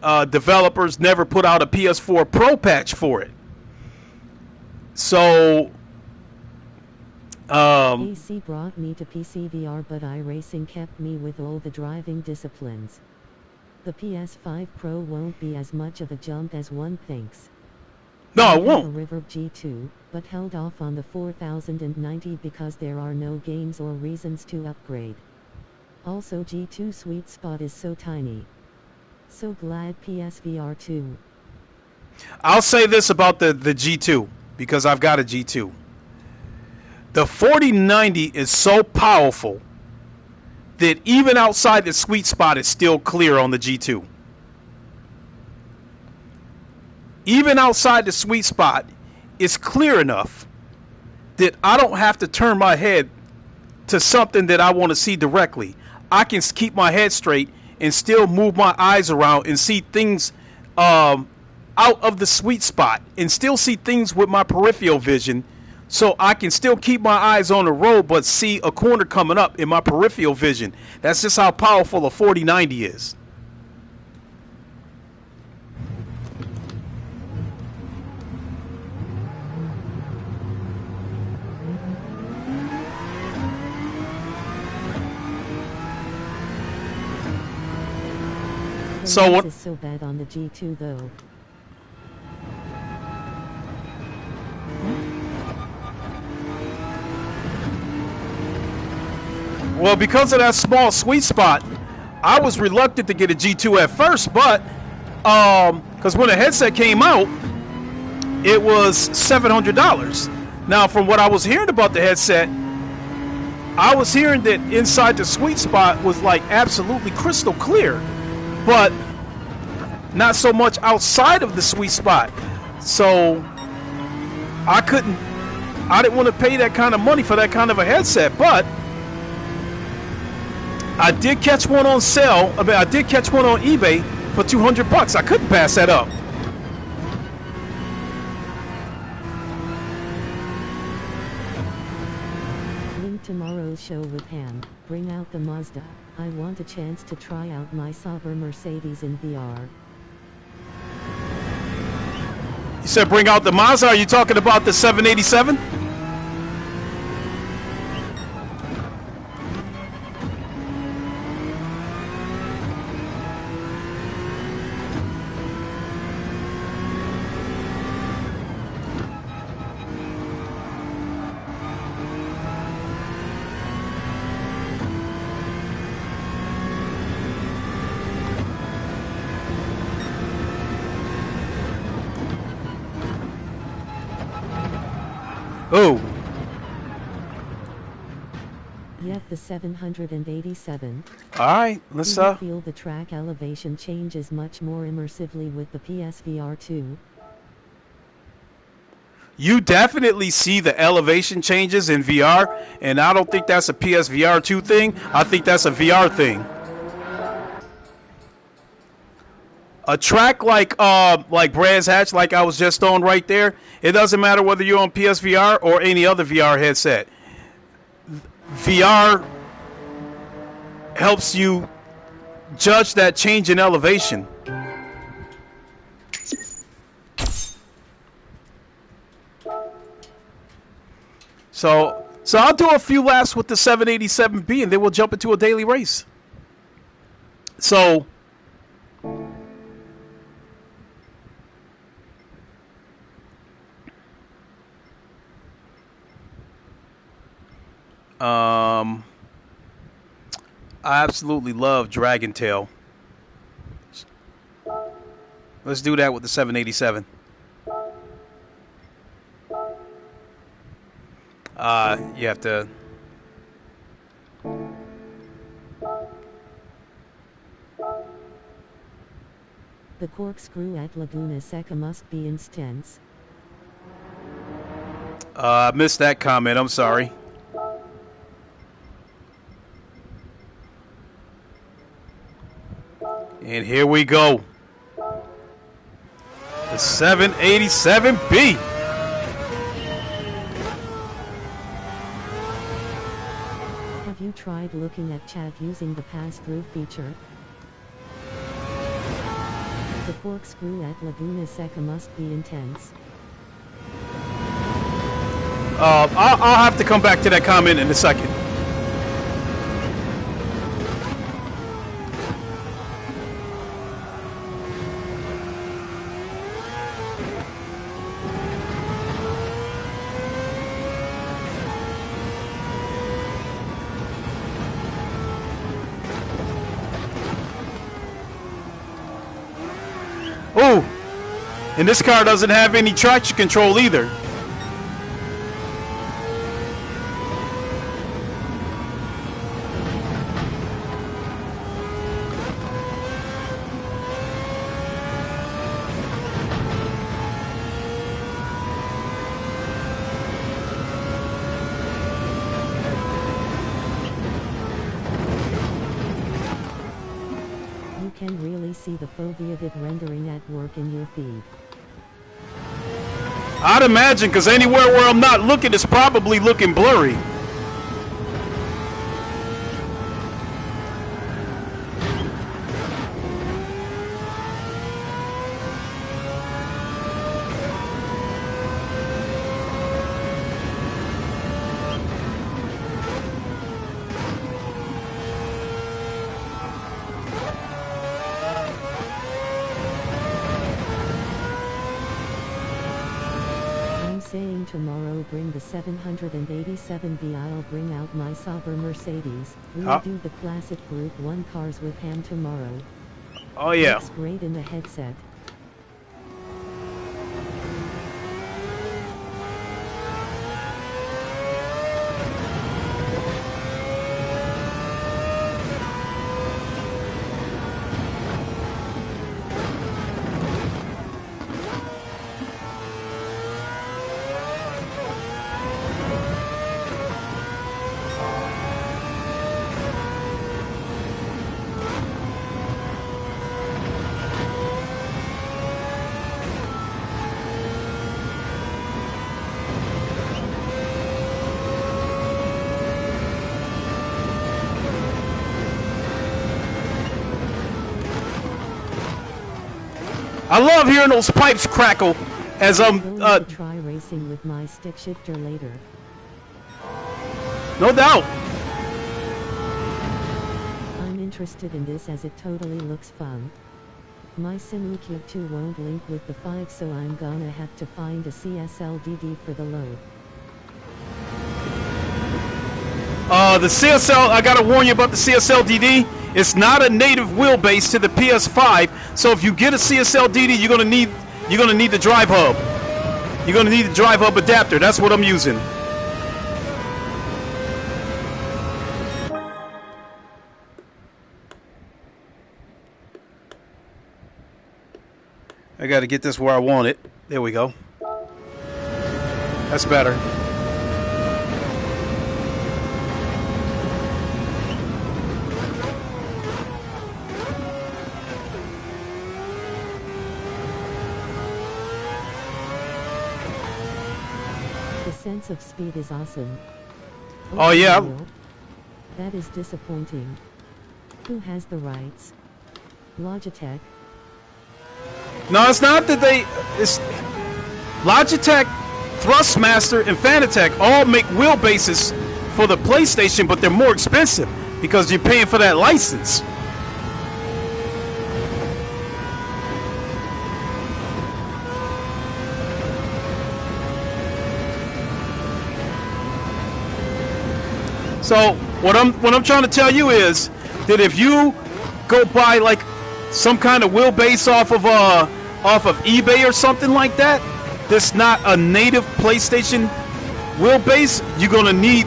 developers never put out a PS4 Pro patch for it. So AC brought me to PCVR, but iRacing kept me with all the driving disciplines. The PS5 Pro won't be as much of a jump as one thinks. No, it I won't. have a River G2, but held off on the 4090 because there are no games or reasons to upgrade. Also, G2 sweet spot is so tiny. So glad PSVR 2. I'll say this about the G2 because I've got a G2. The 4090 is so powerful that even outside the sweet spot is still clear on the G2. Even outside the sweet spot, it's clear enough that I don't have to turn my head to something that I want to see directly. I can keep my head straight and still move my eyes around and see things out of the sweet spot and still see things with my peripheral vision. So I can still keep my eyes on the road but see a corner coming up in my peripheral vision. That's just how powerful a 4090 is. So what is so bad on the G2 though? Well, because of that small sweet spot, I was reluctant to get a G2 at first, but because when the headset came out, it was $700. Now, from what I was hearing about the headset, I was hearing that inside the sweet spot was like absolutely crystal clear, but not so much outside of the sweet spot. So I didn't want to pay that kind of money for that kind of a headset, but I did catch one on sale. I did catch one on eBay for $200. I couldn't pass that up. Link tomorrow's show with Ham. Bring out the Mazda. I want a chance to try out my Sauber Mercedes in VR. You said bring out the Mazda. Are you talking about the 787? Oh, Yet the 787. all right. Let's Do you feel the track elevation changes much more immersively with the PSVR 2? You definitely see the elevation changes in VR, and I don't think that's a PSVR 2 thing. I think that's a VR thing. A track like Brands Hatch, like I was just on right there, it doesn't matter whether you're on PSVR or any other VR headset. VR helps you judge that change in elevation. So I'll do a few laps with the 787B, and then we'll jump into a daily race. So I absolutely love Dragon Tail. Let's do that with the 787. You have to. The corkscrew at Laguna Seca must be intense. I missed that comment. I'm sorry. And here we go. The 787B. Have you tried looking at chat using the pass-through feature? The corkscrew at Laguna Seca must be intense. I'll have to come back to that comment in a second. Oh, and this car doesn't have any traction control either. You can really see the foveated rendering at work in your feed. I'd imagine, because anywhere where I'm not looking, it's probably looking blurry. Saying tomorrow bring the 787B, I'll bring out my Sauber Mercedes. We'll do the classic Group 1 cars with Ham tomorrow. Oh yeah. Looks great in the headset. I love hearing those pipes crackle as I'm going to try racing with my stick shifter later. No doubt. I'm interested in this as it totally looks fun. My SimuCube 2 won't link with the 5, so I'm gonna have to find a CSL-DD for the load. The CSL, I gotta warn you about the CSL-DD. It's not a native wheelbase to the PS5, so if you get a CSL-DD, you're gonna need the drive hub. You're gonna need a Drivehub adapter. That's what I'm using. I gotta get this where I want it. There we go. That's better. The sense of speed is awesome. Oh yeah. Overall, that is disappointing. Who has the rights? Logitech. No, it's not that they. It's Logitech, Thrustmaster, and Fanatec all make wheelbases for the PlayStation, but they're more expensive because you're paying for that license. So what I'm trying to tell you is that if you go buy like some kind of wheelbase off of eBay or something like that, that's not a native PlayStation wheelbase, you're gonna need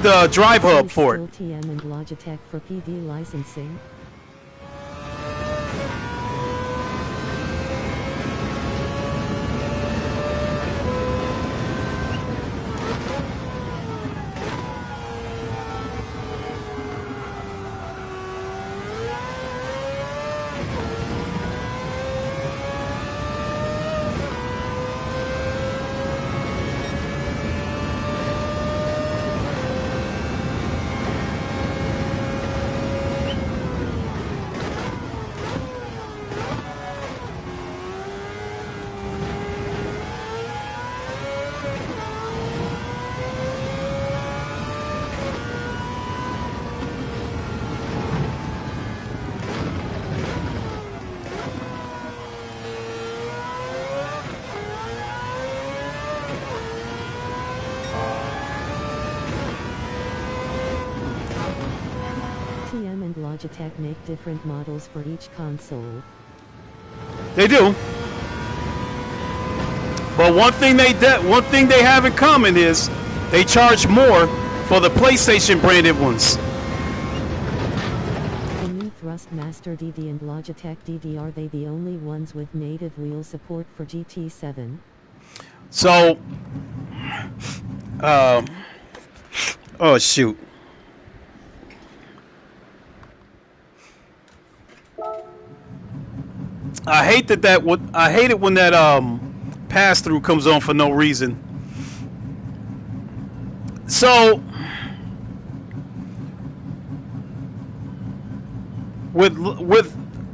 the Drivehub for it. TM and Logitech for PD licensing. TM and Logitech make different models for each console. They do. But one thing they have in common is they charge more for the PlayStation branded ones. The new Thrustmaster DD and Logitech DD, are they the only ones with native wheel support for GT7? So, oh shoot. I hate I hate it when that pass through comes on for no reason. So with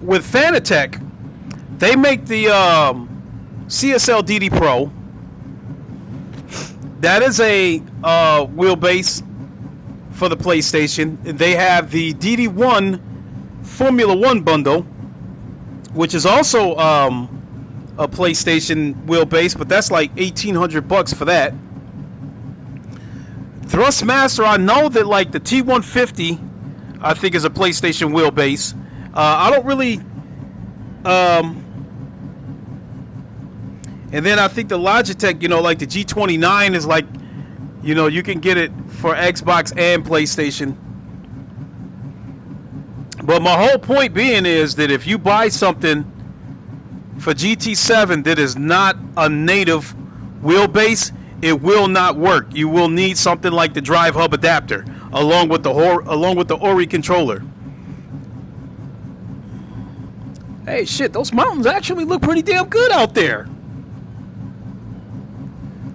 Fanatec, they make the CSL DD Pro. That is a wheelbase for the PlayStation. They have the DD1 Formula One bundle, which is also a PlayStation wheelbase, but that's like $1,800 for that. Thrustmaster, I know that like the T150, I think is a PlayStation wheelbase. I don't really, and then I think the Logitech, like the G29 is like, you can get it for Xbox and PlayStation. But my whole point being is that if you buy something for GT7 that is not a native wheelbase, it will not work. You will need something like the Drivehub adapter along with the Ori controller. Hey, shit, those mountains actually look pretty damn good out there.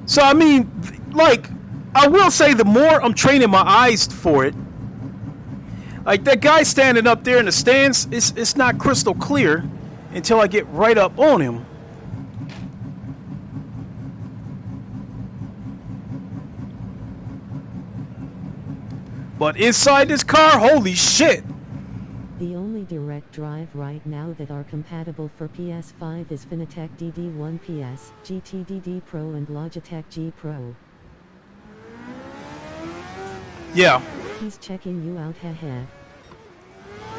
So I mean, like, I will say the more I'm training my eyes for it, like that guy standing up there in the stands, it's not crystal clear until I get right up on him. But inside this car, holy shit. The only direct drive right now that are compatible for PS5 is Fanatec DD1 PS, GT DD Pro and Logitech G Pro. Yeah. He's checking you out, haha.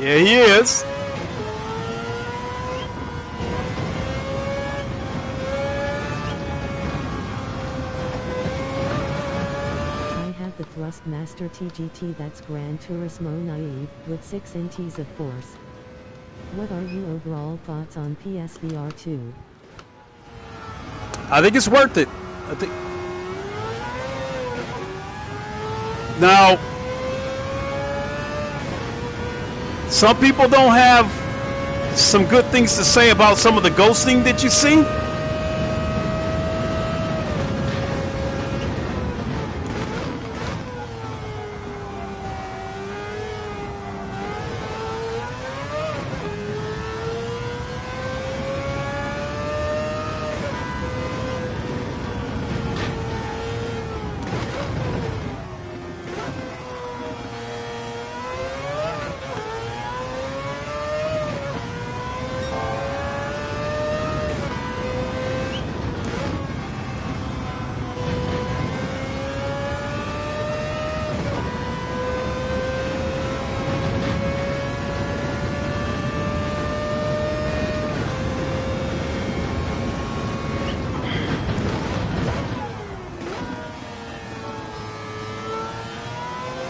Yeah, he is. Thrustmaster TGT that's Gran Turismo naive, with 6 NTs of force. What are your overall thoughts on PSVR 2? I think it's worth it. I think. Now, some people don't have some good things to say about some of the ghosting that you see.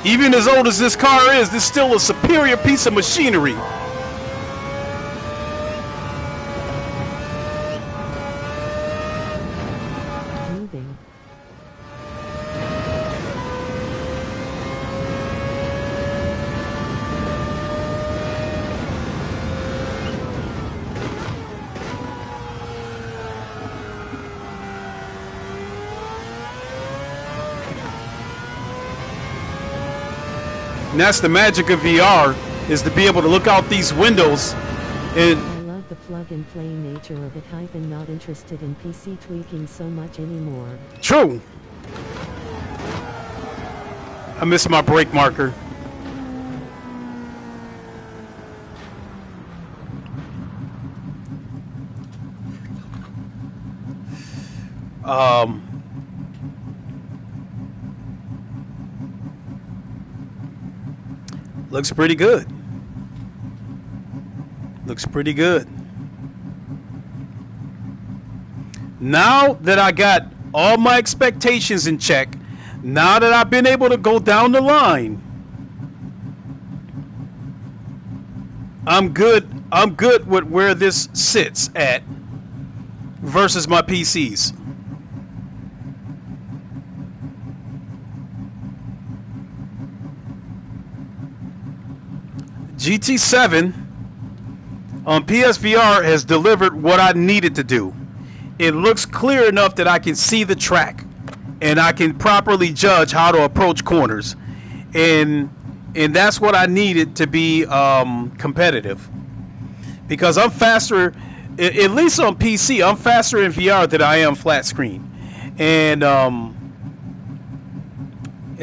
Even as old as this car is, this is still a superior piece of machinery. Moving. And that's the magic of VR, is to be able to look out these windows and I love the plug-and-play nature of it. I'm not interested in PC tweaking so much anymore. true. I miss my brake marker. Looks pretty good. Looks pretty good. Now that I got all my expectations in check, now that I've been able to go down the line, I'm good. I'm good with where this sits at versus my PCs. GT7 on PSVR has delivered what I needed to do. It looks clear enough that I can see the track and I can properly judge how to approach corners, and that's what I needed to be competitive, because I'm faster, at least on PC, I'm faster in VR than I am flat screen. And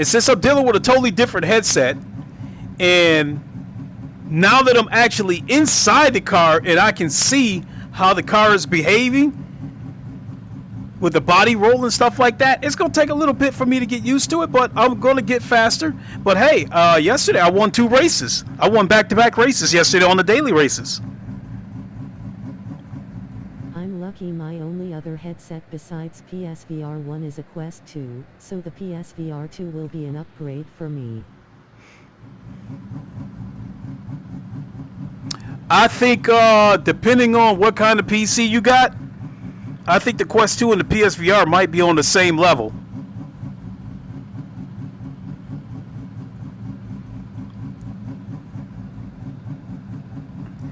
since I'm dealing with a totally different headset, and now that I'm actually inside the car and I can see how the car is behaving with the body roll and stuff like that, it's going to take a little bit for me to get used to it, but I'm going to get faster. But hey, yesterday I won 2 races. I won back-to-back races yesterday on the daily races. I'm lucky my only other headset besides PSVR 1 is a Quest 2, so the PSVR 2 will be an upgrade for me. I think depending on what kind of PC you got, I think the Quest 2 and the PSVR might be on the same level.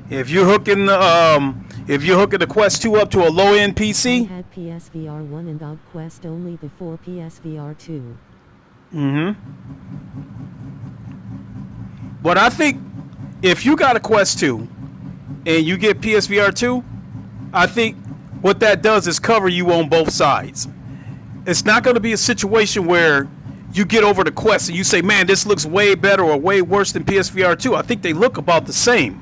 If you're hooking the Quest 2 up to a low-end PC, I had PSVR 1 and Dog Quest only before PSVR 2. But I think if you got a Quest 2 and you get PSVR 2, I think what that does is cover you on both sides. It's not going to be a situation where you get over the Quest and you say, man, this looks way better or way worse than PSVR 2. I think they look about the same.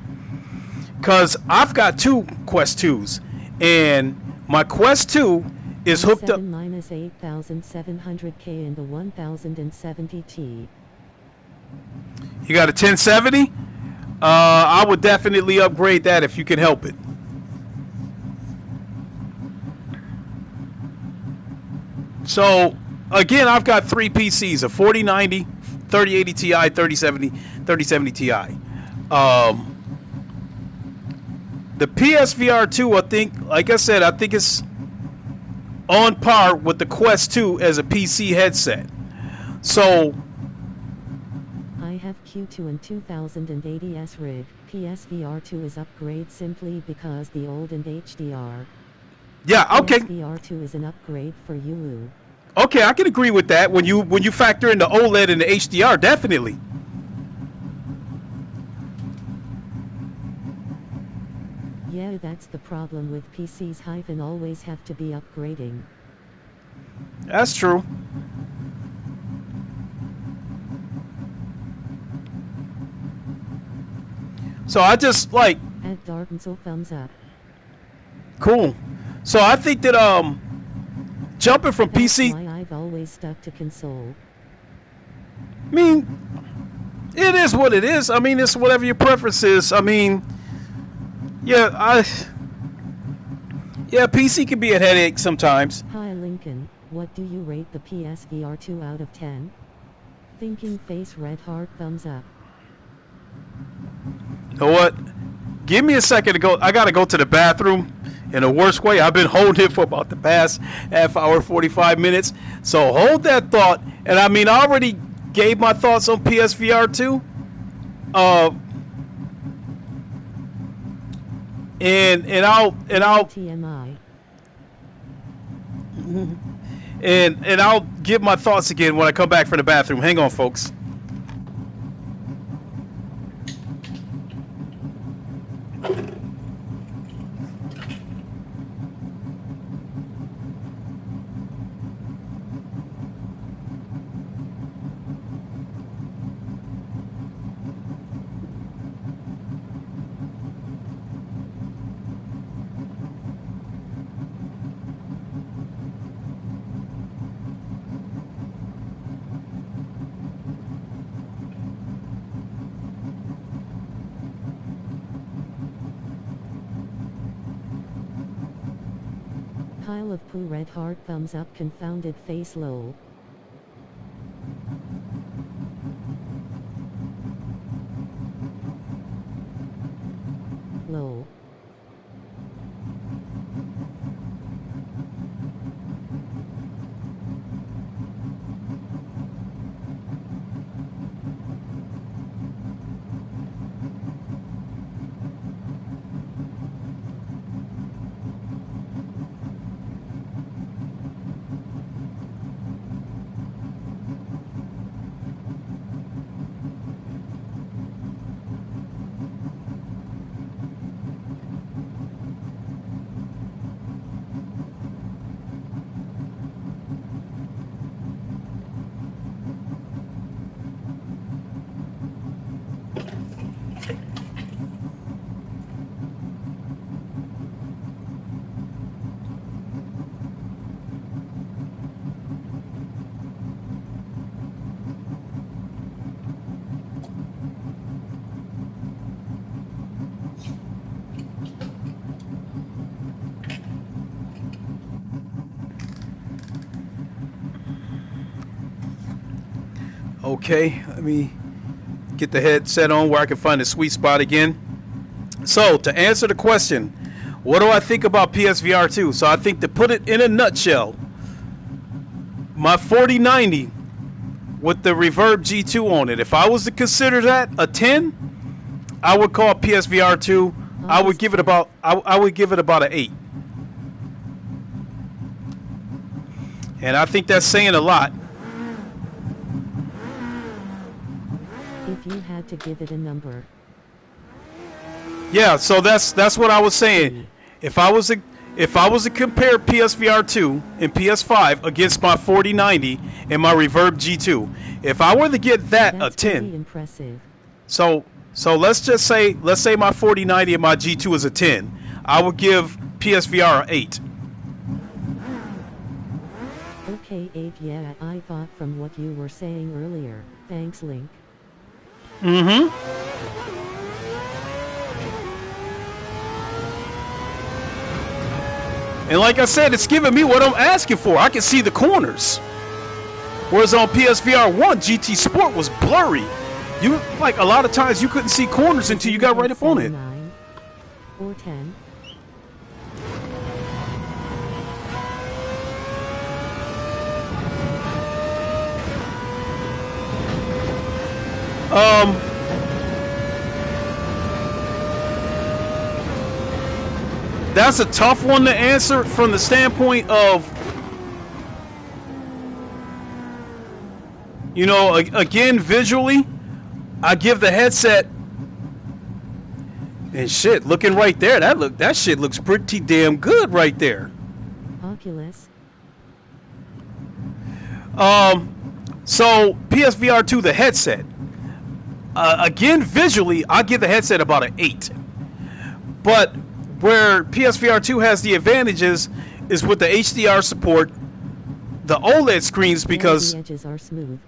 Because I've got 2 Quest 2s, and my Quest 2 is hooked up. minus 8700K in the 1070T. You got a 1070? I would definitely upgrade that if you can help it. So again, I've got three PCs: a 4090, 3080 Ti, 3070 Ti. The PSVR 2, I think, like I said, I think it's on par with the Quest 2 as a PC headset. So I have Q2 and 2080S rig. PSVR 2 is upgrade simply because the old and HDR. yeah, okay, PSVR 2 is an upgrade for Yulu. okay, I can agree with that. When you factor in the OLED and the HDR, definitely. Yeah, that's the problem with PCs. Always have to be upgrading. That's true. So I just like At Darkensel thumbs up. cool. So I think that jumping from That's PC, why I've always stuck to console. I mean, it is what it is. I mean, it's whatever your preference is. I mean, yeah, PC can be a headache sometimes. Hi Lincoln, what do you rate the PSVR 2 out of 10? Thinking face red heart thumbs up. You know what? Give me a second to go. I gotta go to the bathroom in the worst way. I've been holding it for about the past half hour, 45 minutes. So hold that thought. And I mean, I already gave my thoughts on PSVR 2. And I'll TMI. and I'll give my thoughts again when I come back from the bathroom. Hang on, folks. Pile of poo red heart thumbs up confounded face lol. Lol. Okay, let me get the headset on where I can find a sweet spot again. So, to answer the question, what do I think about PSVR 2? So, I think to put it in a nutshell, my 4090 with the Reverb G2 on it, if I was to consider that a 10, I would call PSVR 2. I would give it about an 8. And I think that's saying a lot. If you had to give it a number. Yeah, so that's what I was saying. If I was to compare PSVR 2 and PS5 against my 4090 and my Reverb G2, if I were to get that That's a 10, pretty impressive. so let's say my 4090 and my G2 is a 10, I would give PSVR an 8. Okay, 8. Yeah, I thought from what you were saying earlier. Thanks, Link. Mm-hmm. And like I said, it's giving me what I'm asking for. I can see the corners. Whereas on PSVR 1, GT Sport was blurry. You like a lot of times you couldn't see corners until you got right up on it. 9 or 10. That's a tough one to answer from the standpoint of, you know, again, visually, I give the headset, and shit, looking right there, that shit looks pretty damn good right there. Oculus. So PSVR 2, the headset. Again, visually, I give the headset about an 8. But where PSVR 2 has the advantages is with the HDR support, the OLED screens, because the edges are smooth.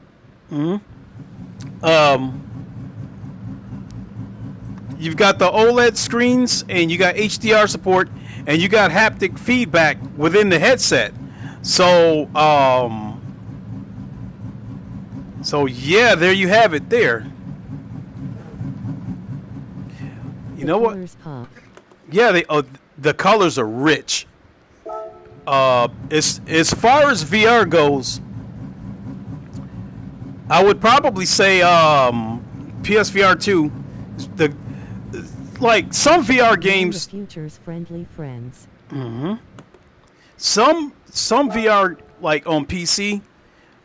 You've got the OLED screens, and you got HDR support, and you got haptic feedback within the headset. So, yeah, there you have it. There. You know what? Pop. Yeah, the colors are rich. As far as VR goes, I would probably say PSVR 2. Like some VR games, the future's friendly friends. Some VR, like on PC,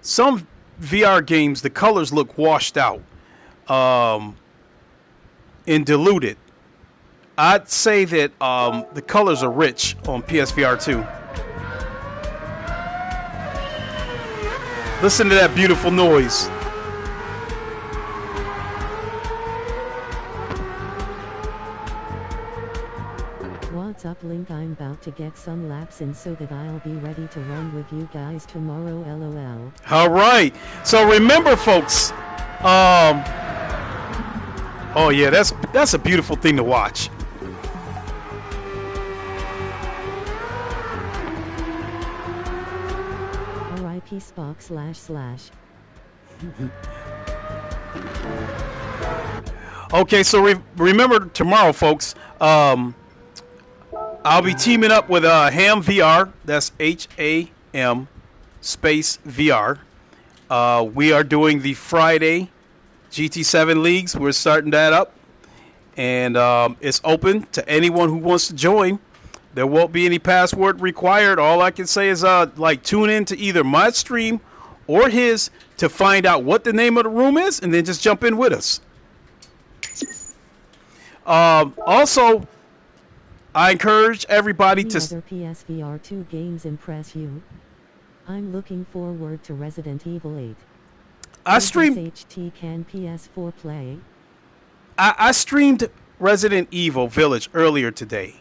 some VR games, the colors look washed out, and diluted. I'd say that the colors are rich on PSVR 2. Listen to that beautiful noise. What's up, Link? I'm about to get some laps in so that I'll be ready to run with you guys tomorrow, LOL. All right. So remember, folks. Oh yeah, that's a beautiful thing to watch. RIP Spock //. Okay, so remember tomorrow, folks. I'll be teaming up with Ham VR. That's HAM space VR. We are doing the Friday GT7 leagues. We're starting that up, and it's open to anyone who wants to join. There won't be any password required. All I can say is like tune in to either my stream or his to find out what the name of the room is, and then just jump in with us. Also, I encourage everybody to. Other PSVR 2 games impress you? I'm looking forward to Resident Evil 8. I streamed. HT can PS4 play? I streamed Resident Evil Village earlier today,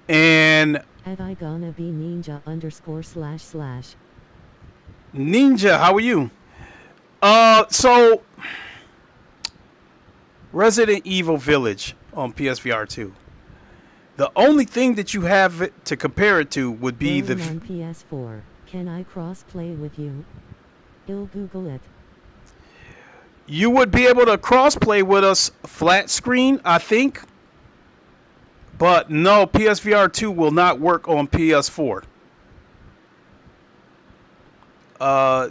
and Have I gonna be ninja _//? Ninja, how are you? So Resident Evil Village on PSVR 2. The only thing that you have to compare it to would be the on PS4. Can I cross-play with you? I'll Google it. You would be able to cross-play with us flat screen, I think. But no, PSVR 2 will not work on PS4.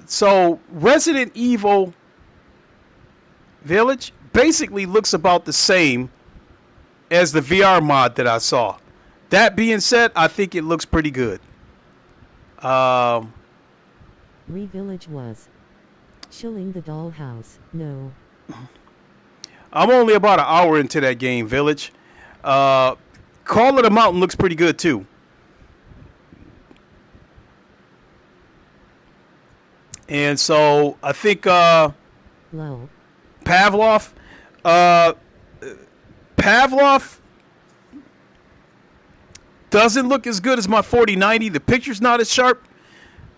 So Resident Evil Village basically looks about the same as the VR mod that I saw. That being said, I think it looks pretty good. Village was chilling the dollhouse. No. I'm only about an hour into that game, Village. Call of the Mountain looks pretty good too. And so I think Low. Pavlov doesn't look as good as my 4090. The picture's not as sharp,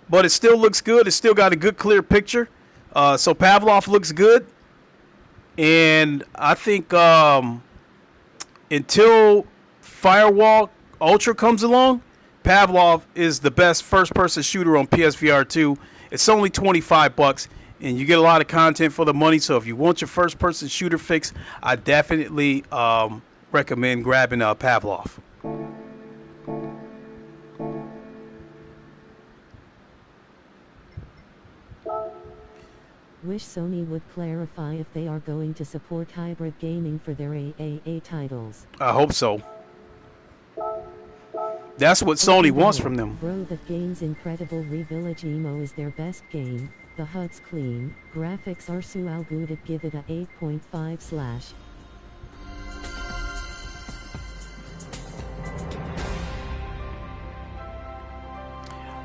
but it still looks good. It's still got a good clear picture. So Pavlov looks good. And I think until Firewall Ultra comes along, Pavlov is the best first-person shooter on PSVR 2. It's only 25 bucks, and you get a lot of content for the money. So if you want your first-person shooter fix, I definitely recommend grabbing Pavlov. Wish Sony would clarify if they are going to support hybrid gaming for their AAA titles. I hope so. That's what Sony wants from them. Bro, that game's incredible. Revillage Emo is their best game. The HUD's clean, graphics are so good, it give it a 8.5/.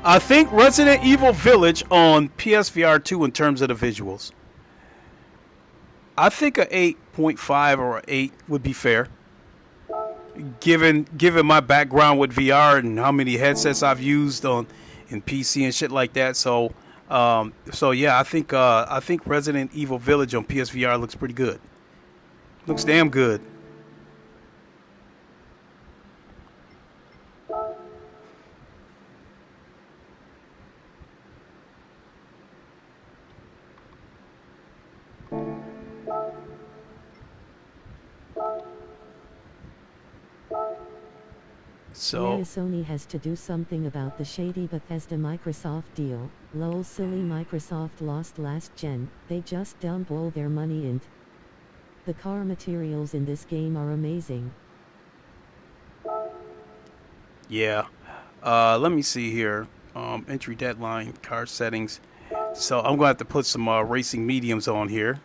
I think Resident Evil Village on PSVR 2 in terms of the visuals. I think a 8.5 or 8 would be fair. Given my background with VR and how many headsets I've used in PC and shit like that, so yeah, I think Resident Evil Village on PSVR looks pretty good. Looks damn good. So yeah, Sony has to do something about the shady Bethesda Microsoft deal. Lol, silly, Microsoft lost last gen, they just dump all their money in. The car materials in this game are amazing. yeah, let me see here. Entry deadline, car settings. So I'm gonna have to put some racing mediums on here.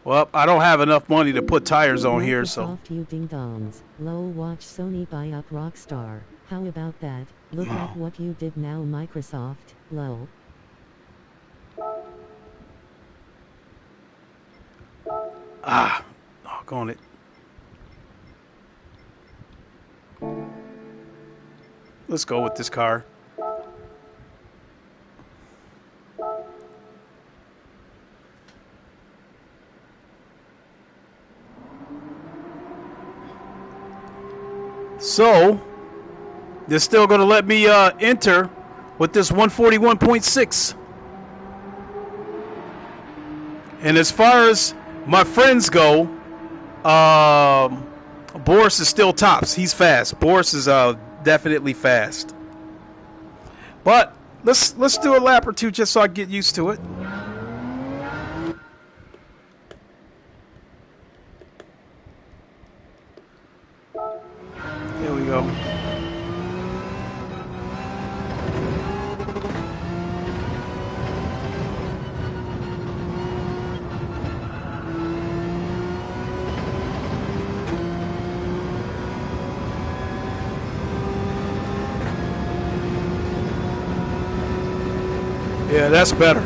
Well, I don't have enough money to put tires on here, so. Microsoft, you ding-dongs. Lol, watch Sony buy up Rockstar. How about that? Look at what you did now, Microsoft. Lol. Doggone it. Let's go with this car. So, they're still going to let me enter with this 141.6. And as far as my friends go, Boris is still tops. He's fast. Boris is definitely fast. But let's do a lap or two just so I get used to it. Here we go. Yeah, that's better.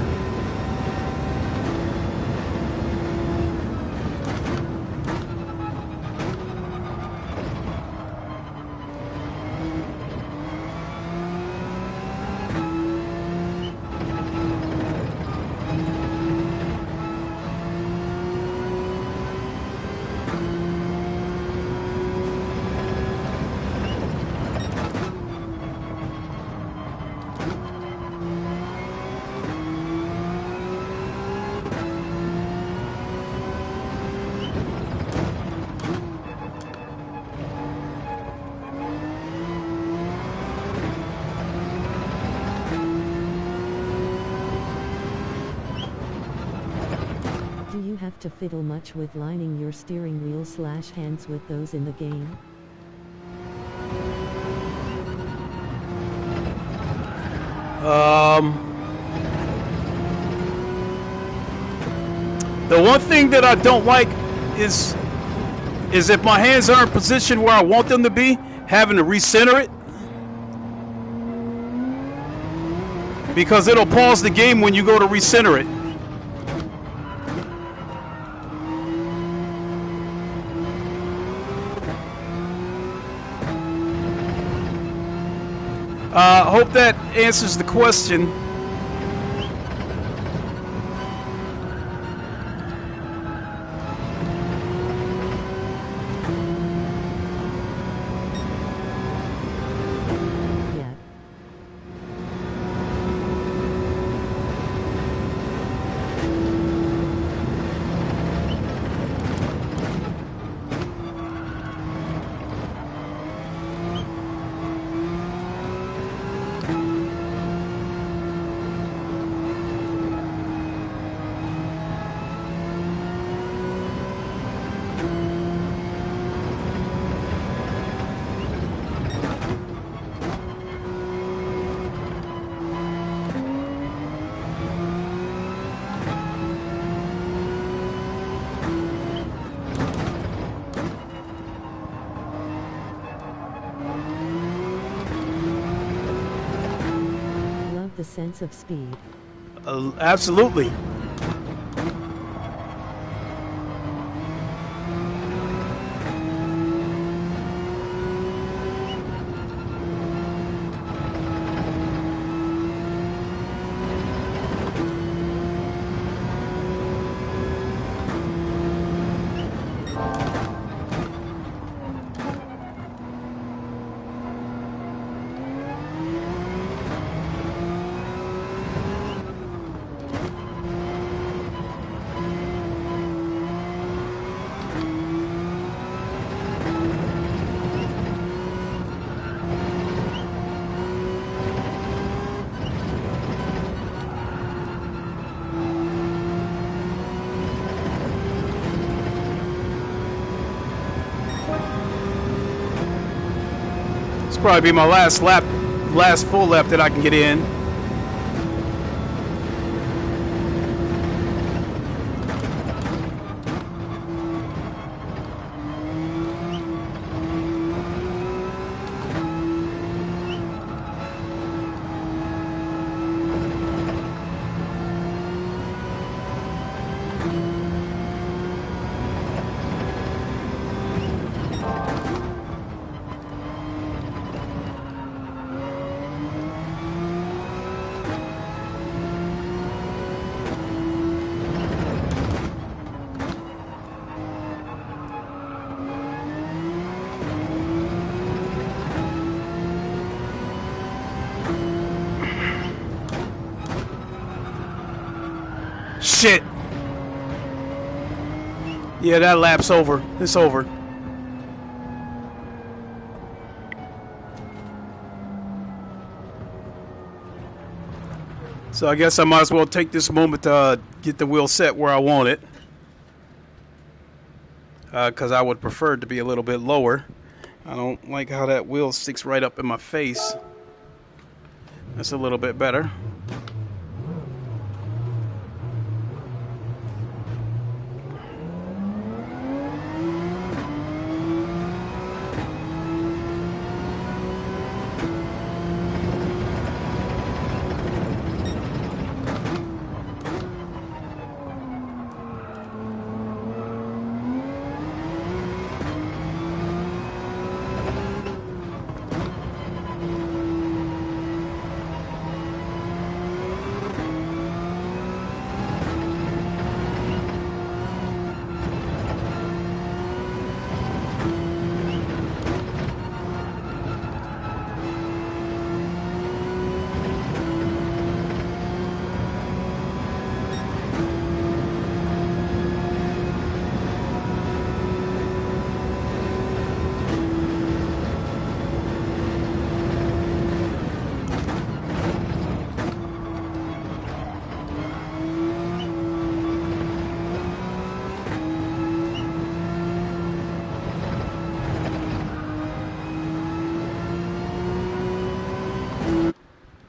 Do you have to fiddle much with lining your steering wheel / hands with those in the game? The one thing that I don't like is if my hands are in position where I want them to be, having to recenter it. Because it'll pause the game when you go to recenter it. Hope that answers the question. the sense of speed. Absolutely. This will probably be my last full lap that I can get in. Shit. Yeah, that lap's over. It's over. So I guess I might as well take this moment to get the wheel set where I want it. Because I would prefer it to be a little bit lower. I don't like how that wheel sticks right up in my face. That's a little bit better.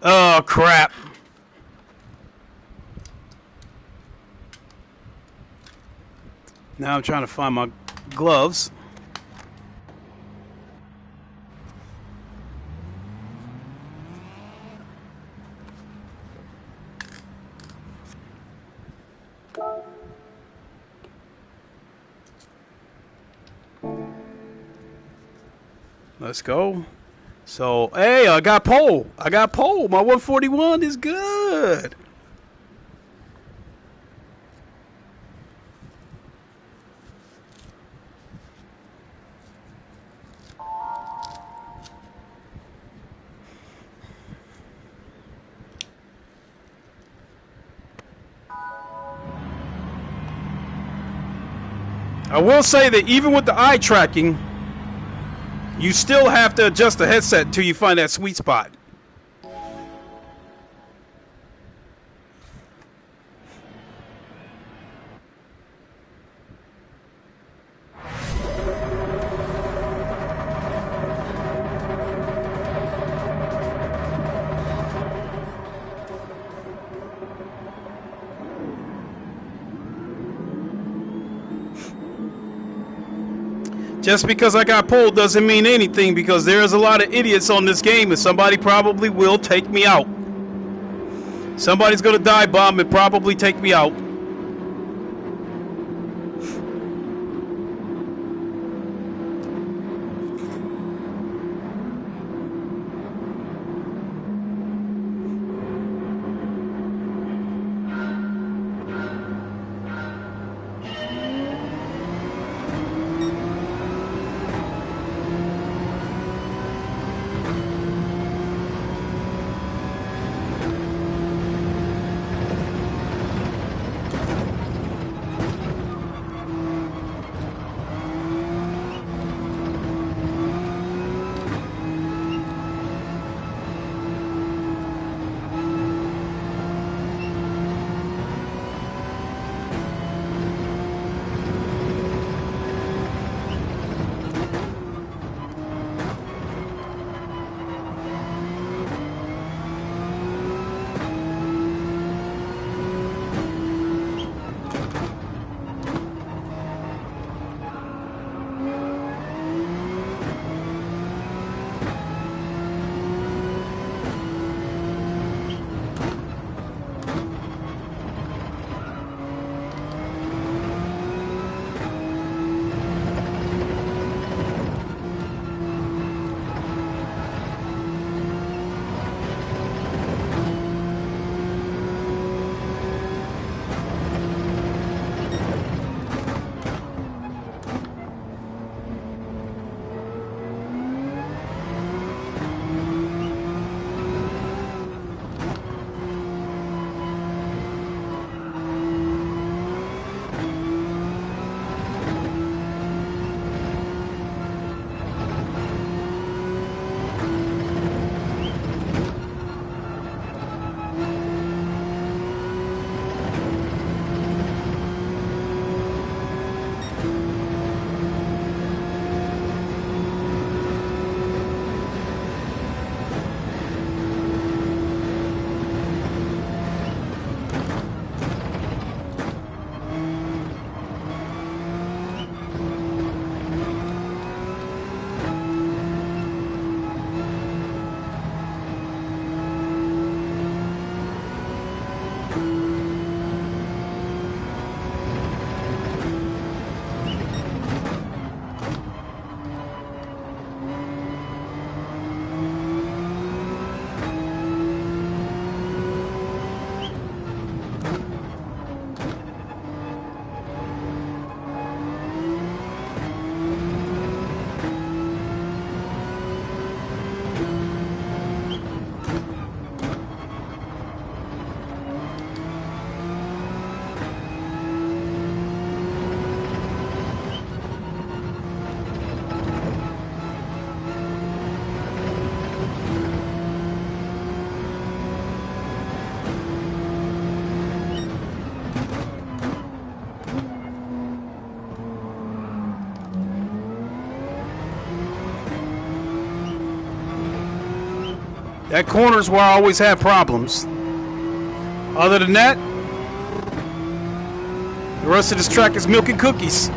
Oh, crap. Now I'm trying to find my gloves. Let's go. So, hey, I got pole. My 141 is good. I will say that even with the eye tracking, you still have to adjust the headset until you find that sweet spot. Just because I got pulled doesn't mean anything, because there's a lot of idiots on this game and somebody probably will take me out. Somebody's gonna dive bomb and probably take me out. That corner's where I always have problems. Other than that, the rest of this track is milk and cookies.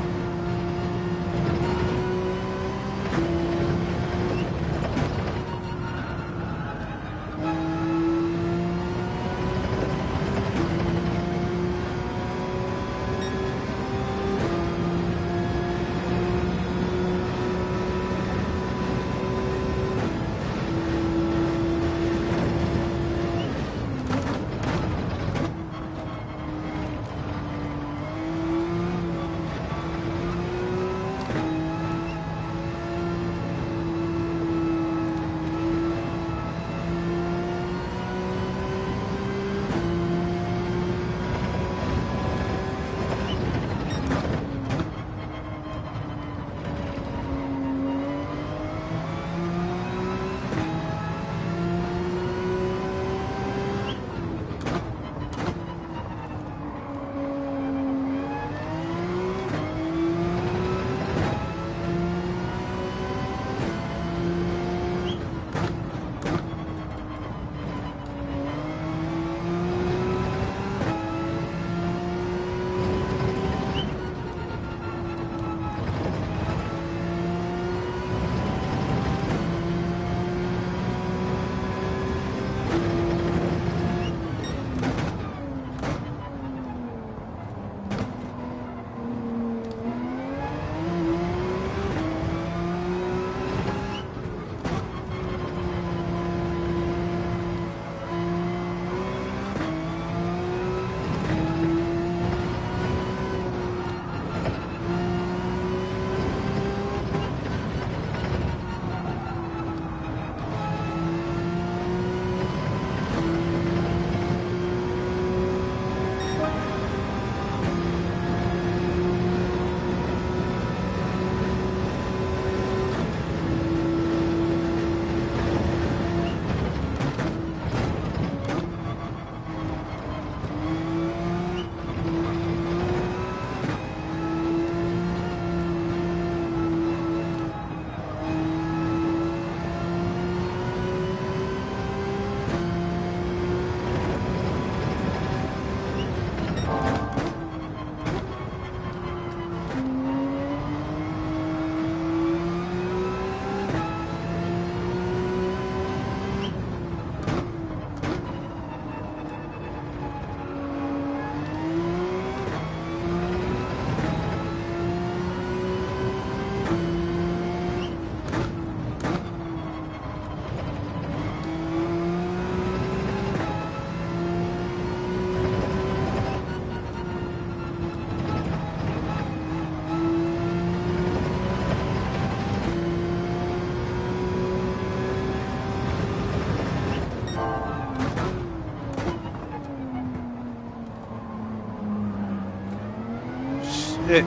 It,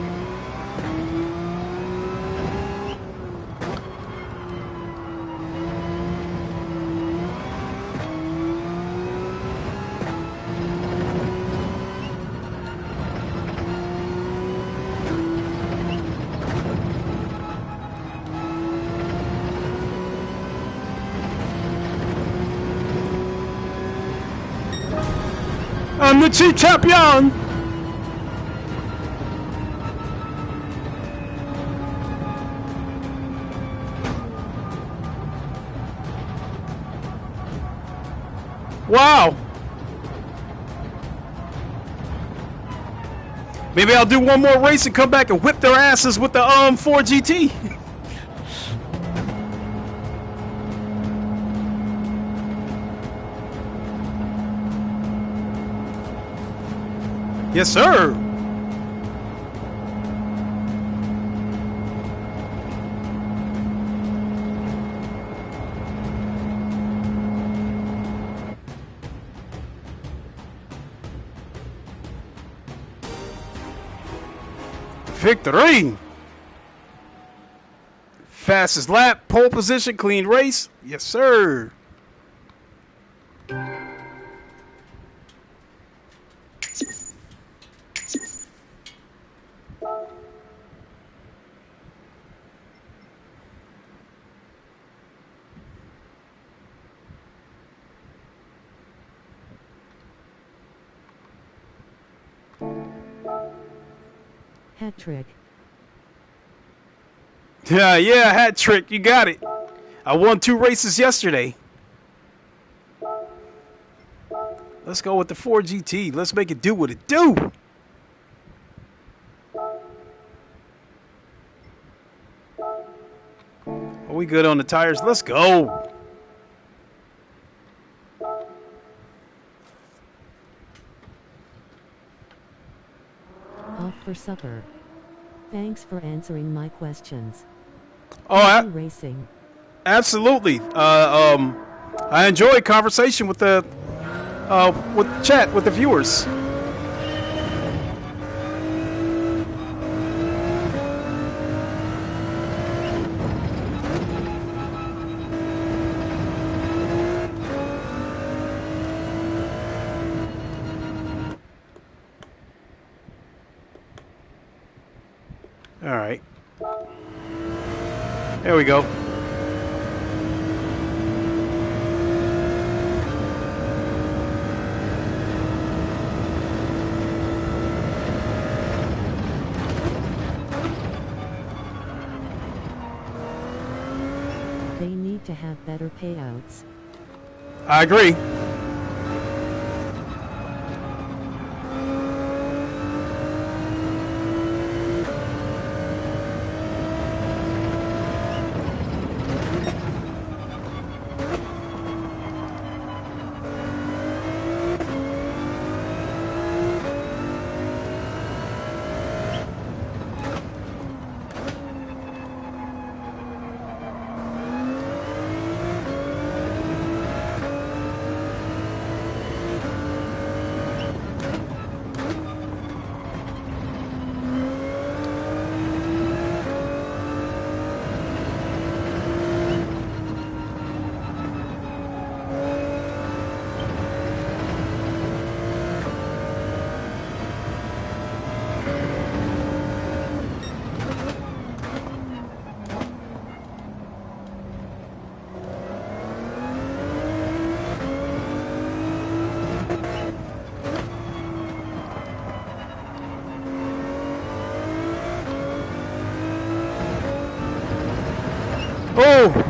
I'm the chief champion. Wow. Maybe I'll do one more race and come back and whip their asses with the 4 GT. Yes, sir. Victory. Fastest lap, pole position, clean race. Yes, sir. Hat trick. Yeah, hat trick. You got it. I won 2 races yesterday. Let's go with the 4 GT. Let's make it do what it do. Are we good on the tires? Let's go. Off for supper. Thanks for answering my questions. Oh, Racing. absolutely. I enjoy conversation with the chat with the viewers. All right. There we go. They need to have better payouts. I agree. Oh!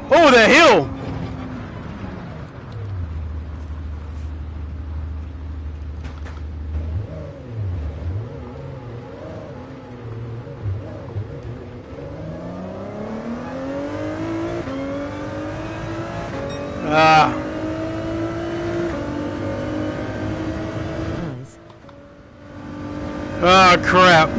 Oh, the hill! Ah. Nice. Oh, crap.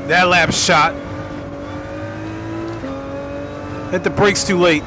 That lap shot. Hit the brakes too late.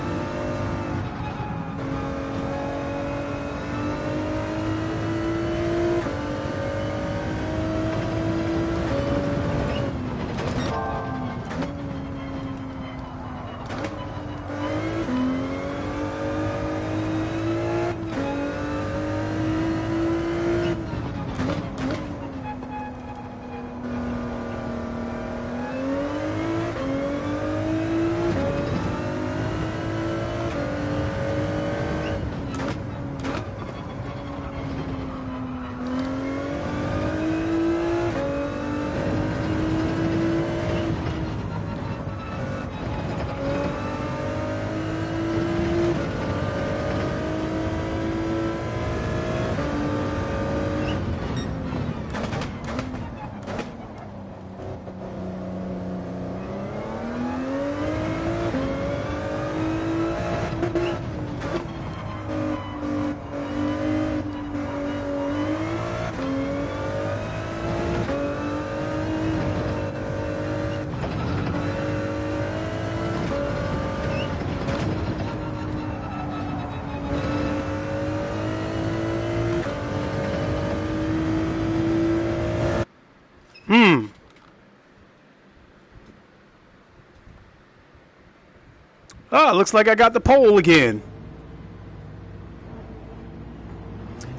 Ah, looks like I got the pole again.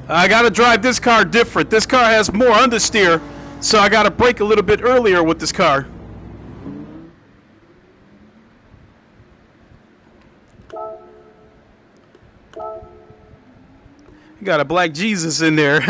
I gotta drive this car different. This car has more understeer, so I gotta brake a little bit earlier with this car. You got a black Jesus in there.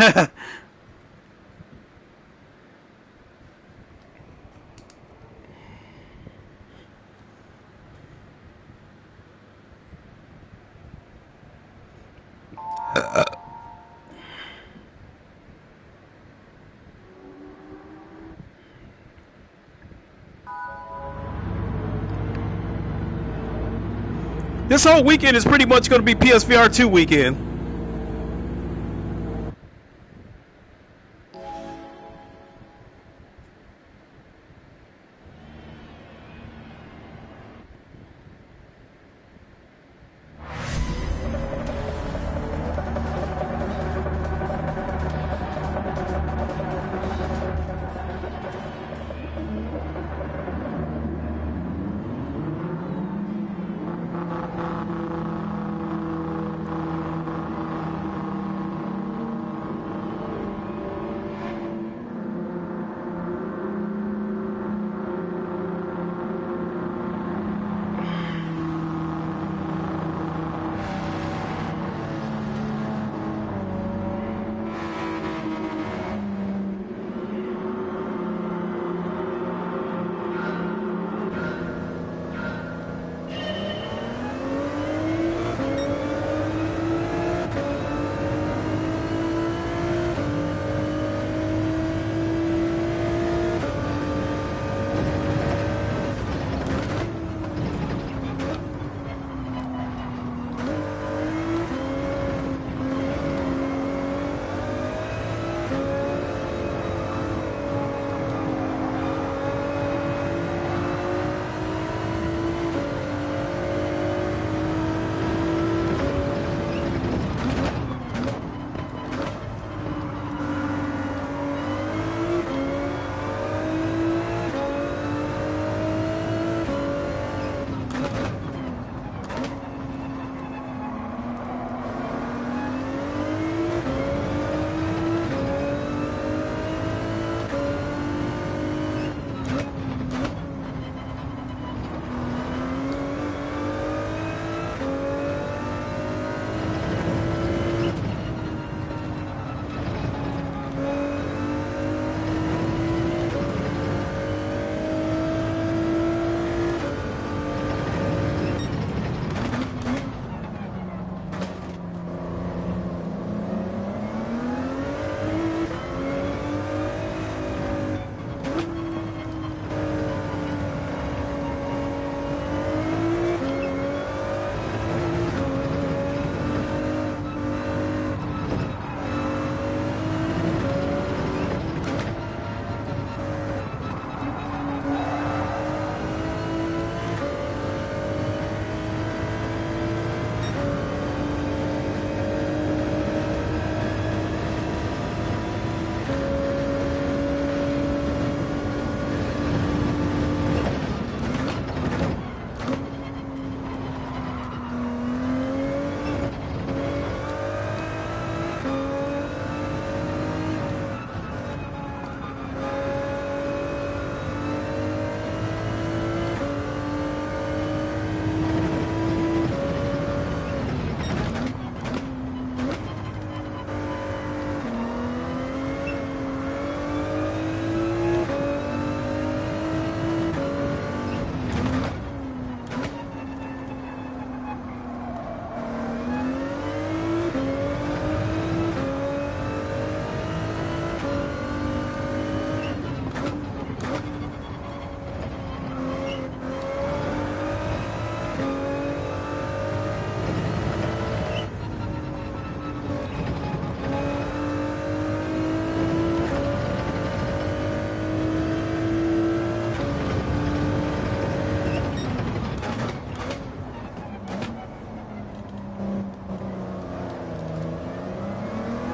This whole weekend is pretty much going to be PSVR 2 weekend.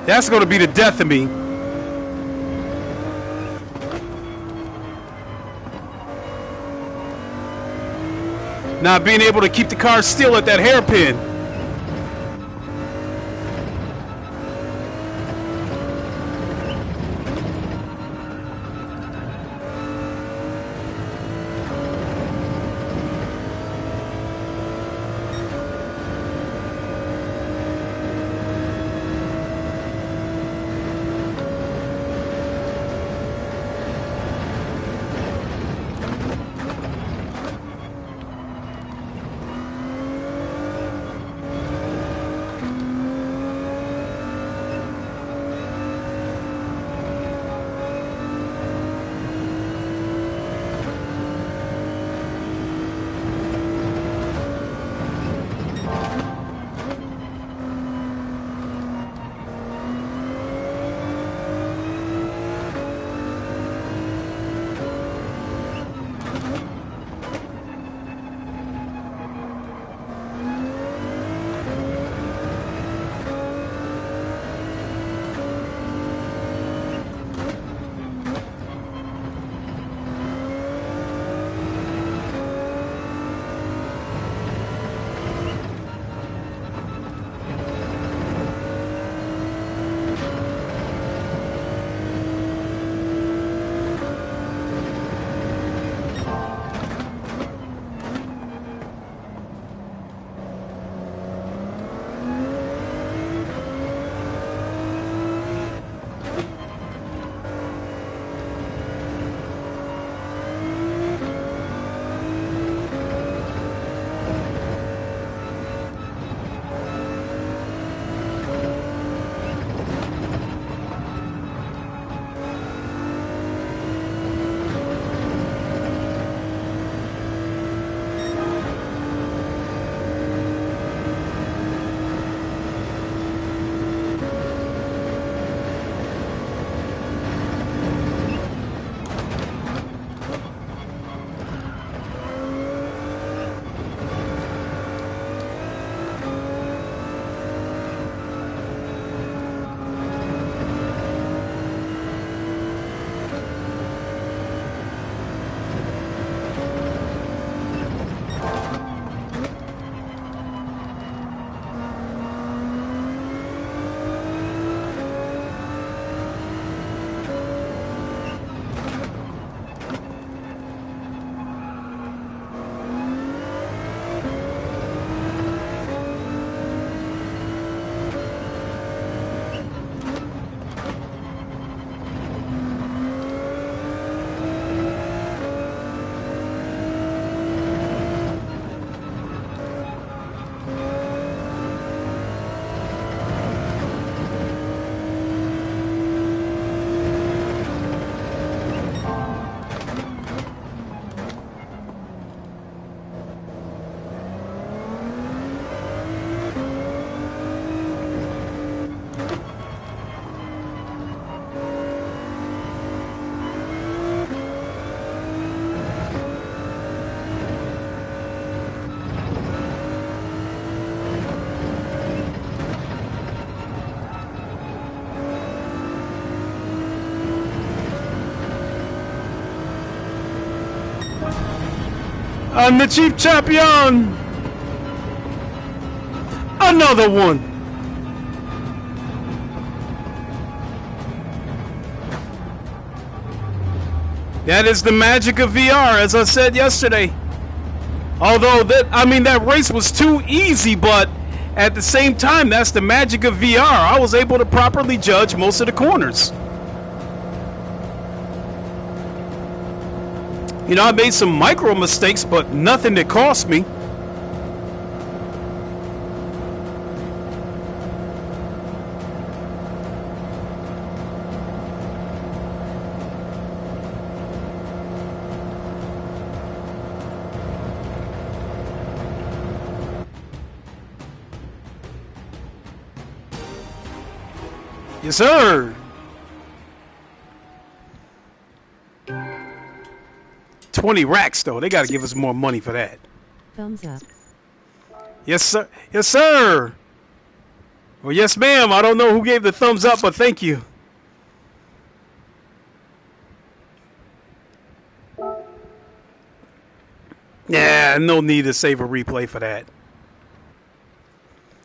That's going to be the death of me. Not being able to keep the car still at that hairpin. I'm the chief champion! Another one! That is the magic of VR, as I said yesterday. Although that race was too easy, but at the same time, that's the magic of VR. I was able to properly judge most of the corners. You know, I made some micro mistakes, but nothing that cost me. Yes, sir. 20 racks, though. They got to give us more money for that. Thumbs up. Yes, sir. Yes, sir. Well, yes, ma'am. I don't know who gave the thumbs up, but thank you. Yeah, no need to save a replay for that.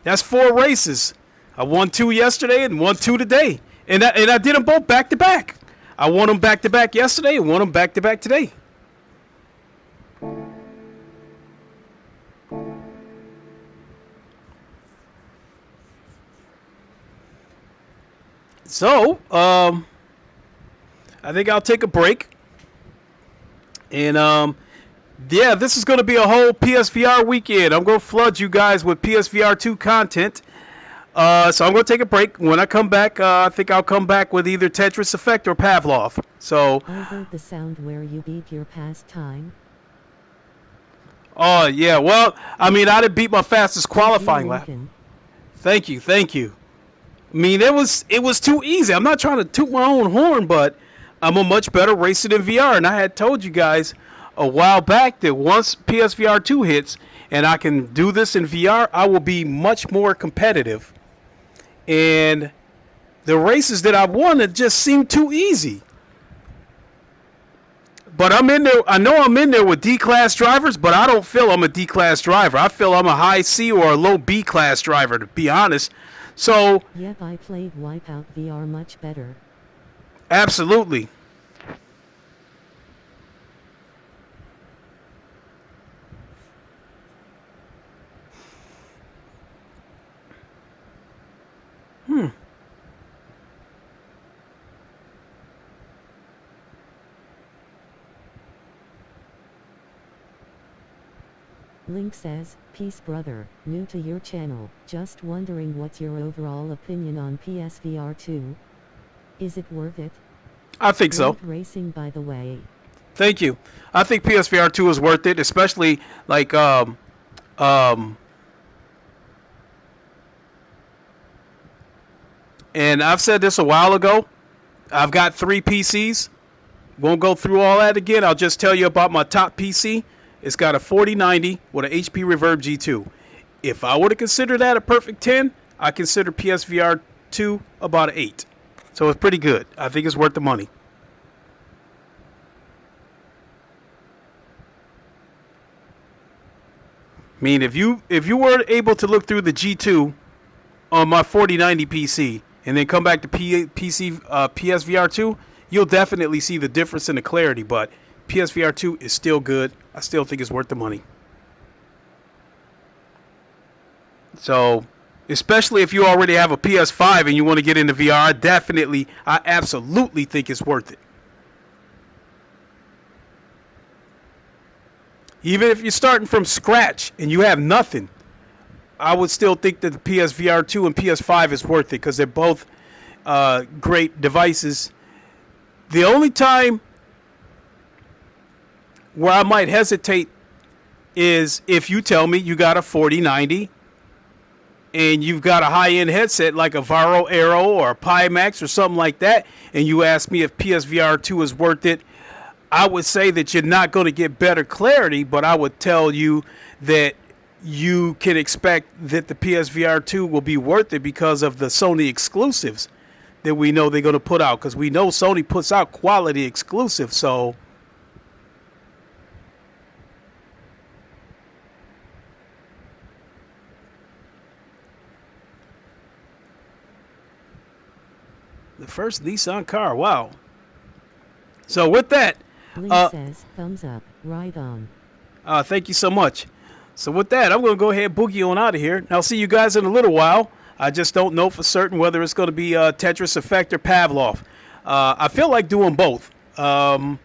That's 4 races. I won 2 yesterday and won 2 today. And I did them both back to back. I won them back to back yesterday and won them back to back today. So, I think I'll take a break. And, yeah, this is going to be a whole PSVR weekend. I'm going to flood you guys with PSVR 2 content. So I'm going to take a break. When I come back, I think I'll come back with either Tetris Effect or Pavlov. So, I heard the sound where you beat your past time. oh, yeah. Well, I mean, I didn't beat my fastest qualifying lap. Thank you. Thank you. I mean, it was too easy. I'm not trying to toot my own horn, but I'm a much better racer than VR. And I had told you guys a while back that once PSVR 2 hits and I can do this in VR, I will be much more competitive. And the races that I've won, it just seemed too easy. But I'm in there. I know I'm in there with D-class drivers, but I don't feel I'm a D-class driver. I feel I'm a high C or a low B-class driver, to be honest. So, yep, I played Wipeout VR much better. Absolutely. Link says, peace brother, new to your channel, just wondering what's your overall opinion on PSVR 2? Is it worth it? I think so. Great racing, by the way. Thank you. I think PSVR 2 is worth it, especially like and I've said this a while ago. I've got 3 PCs. Won't go through all that again. I'll just tell you about my top PC. It's got a 4090 with an HP Reverb G2. If I were to consider that a perfect 10, I consider PSVR 2 about an 8. So it's pretty good. I think it's worth the money. I mean, if you were able to look through the G2 on my 4090 PC and then come back to PSVR 2, you'll definitely see the difference in the clarity. But PSVR 2 is still good. I still think it's worth the money. So, especially if you already have a PS5 and you want to get into VR, I absolutely think it's worth it. Even if you're starting from scratch and you have nothing, I would still think that the PSVR 2 and PS5 is worth it because they're both great devices. The only time where I might hesitate is if you tell me you got a 4090 and you've got a high-end headset like a Varo Aero or a Pimax or something like that, and you ask me if PSVR 2 is worth it, I would say that you're not going to get better clarity, but I would tell you that you can expect that the PSVR 2 will be worth it because of the Sony exclusives that we know they're going to put out, because we know Sony puts out quality exclusives. So the first Nissan car, wow. So with that, Link says, thumbs up, right on. Thank you so much. So with that, I'm going to go ahead and boogie on out of here. And I'll see you guys in a little while. I just don't know for certain whether it's going to be Tetris Effect or Pavlov. I feel like doing both. So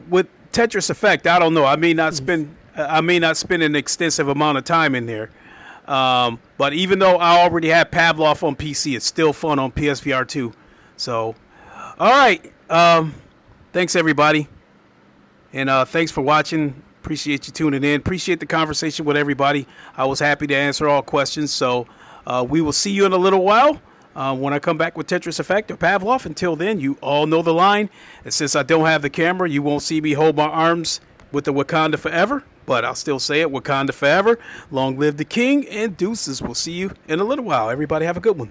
with Tetris Effect, I don't know. I may not spend an extensive amount of time in there. But even though I already have Pavlov on PC, it's still fun on PSVR 2. So, all right. Thanks, everybody. And thanks for watching. Appreciate you tuning in. Appreciate the conversation with everybody. I was happy to answer all questions. So we will see you in a little while when I come back with Tetris Effect or Pavlov. Until then, you all know the line. And since I don't have the camera, you won't see me hold my arms with the Wakanda forever, but I'll still say it, Wakanda forever. Long live the king, and deuces. We'll see you in a little while. Everybody have a good one.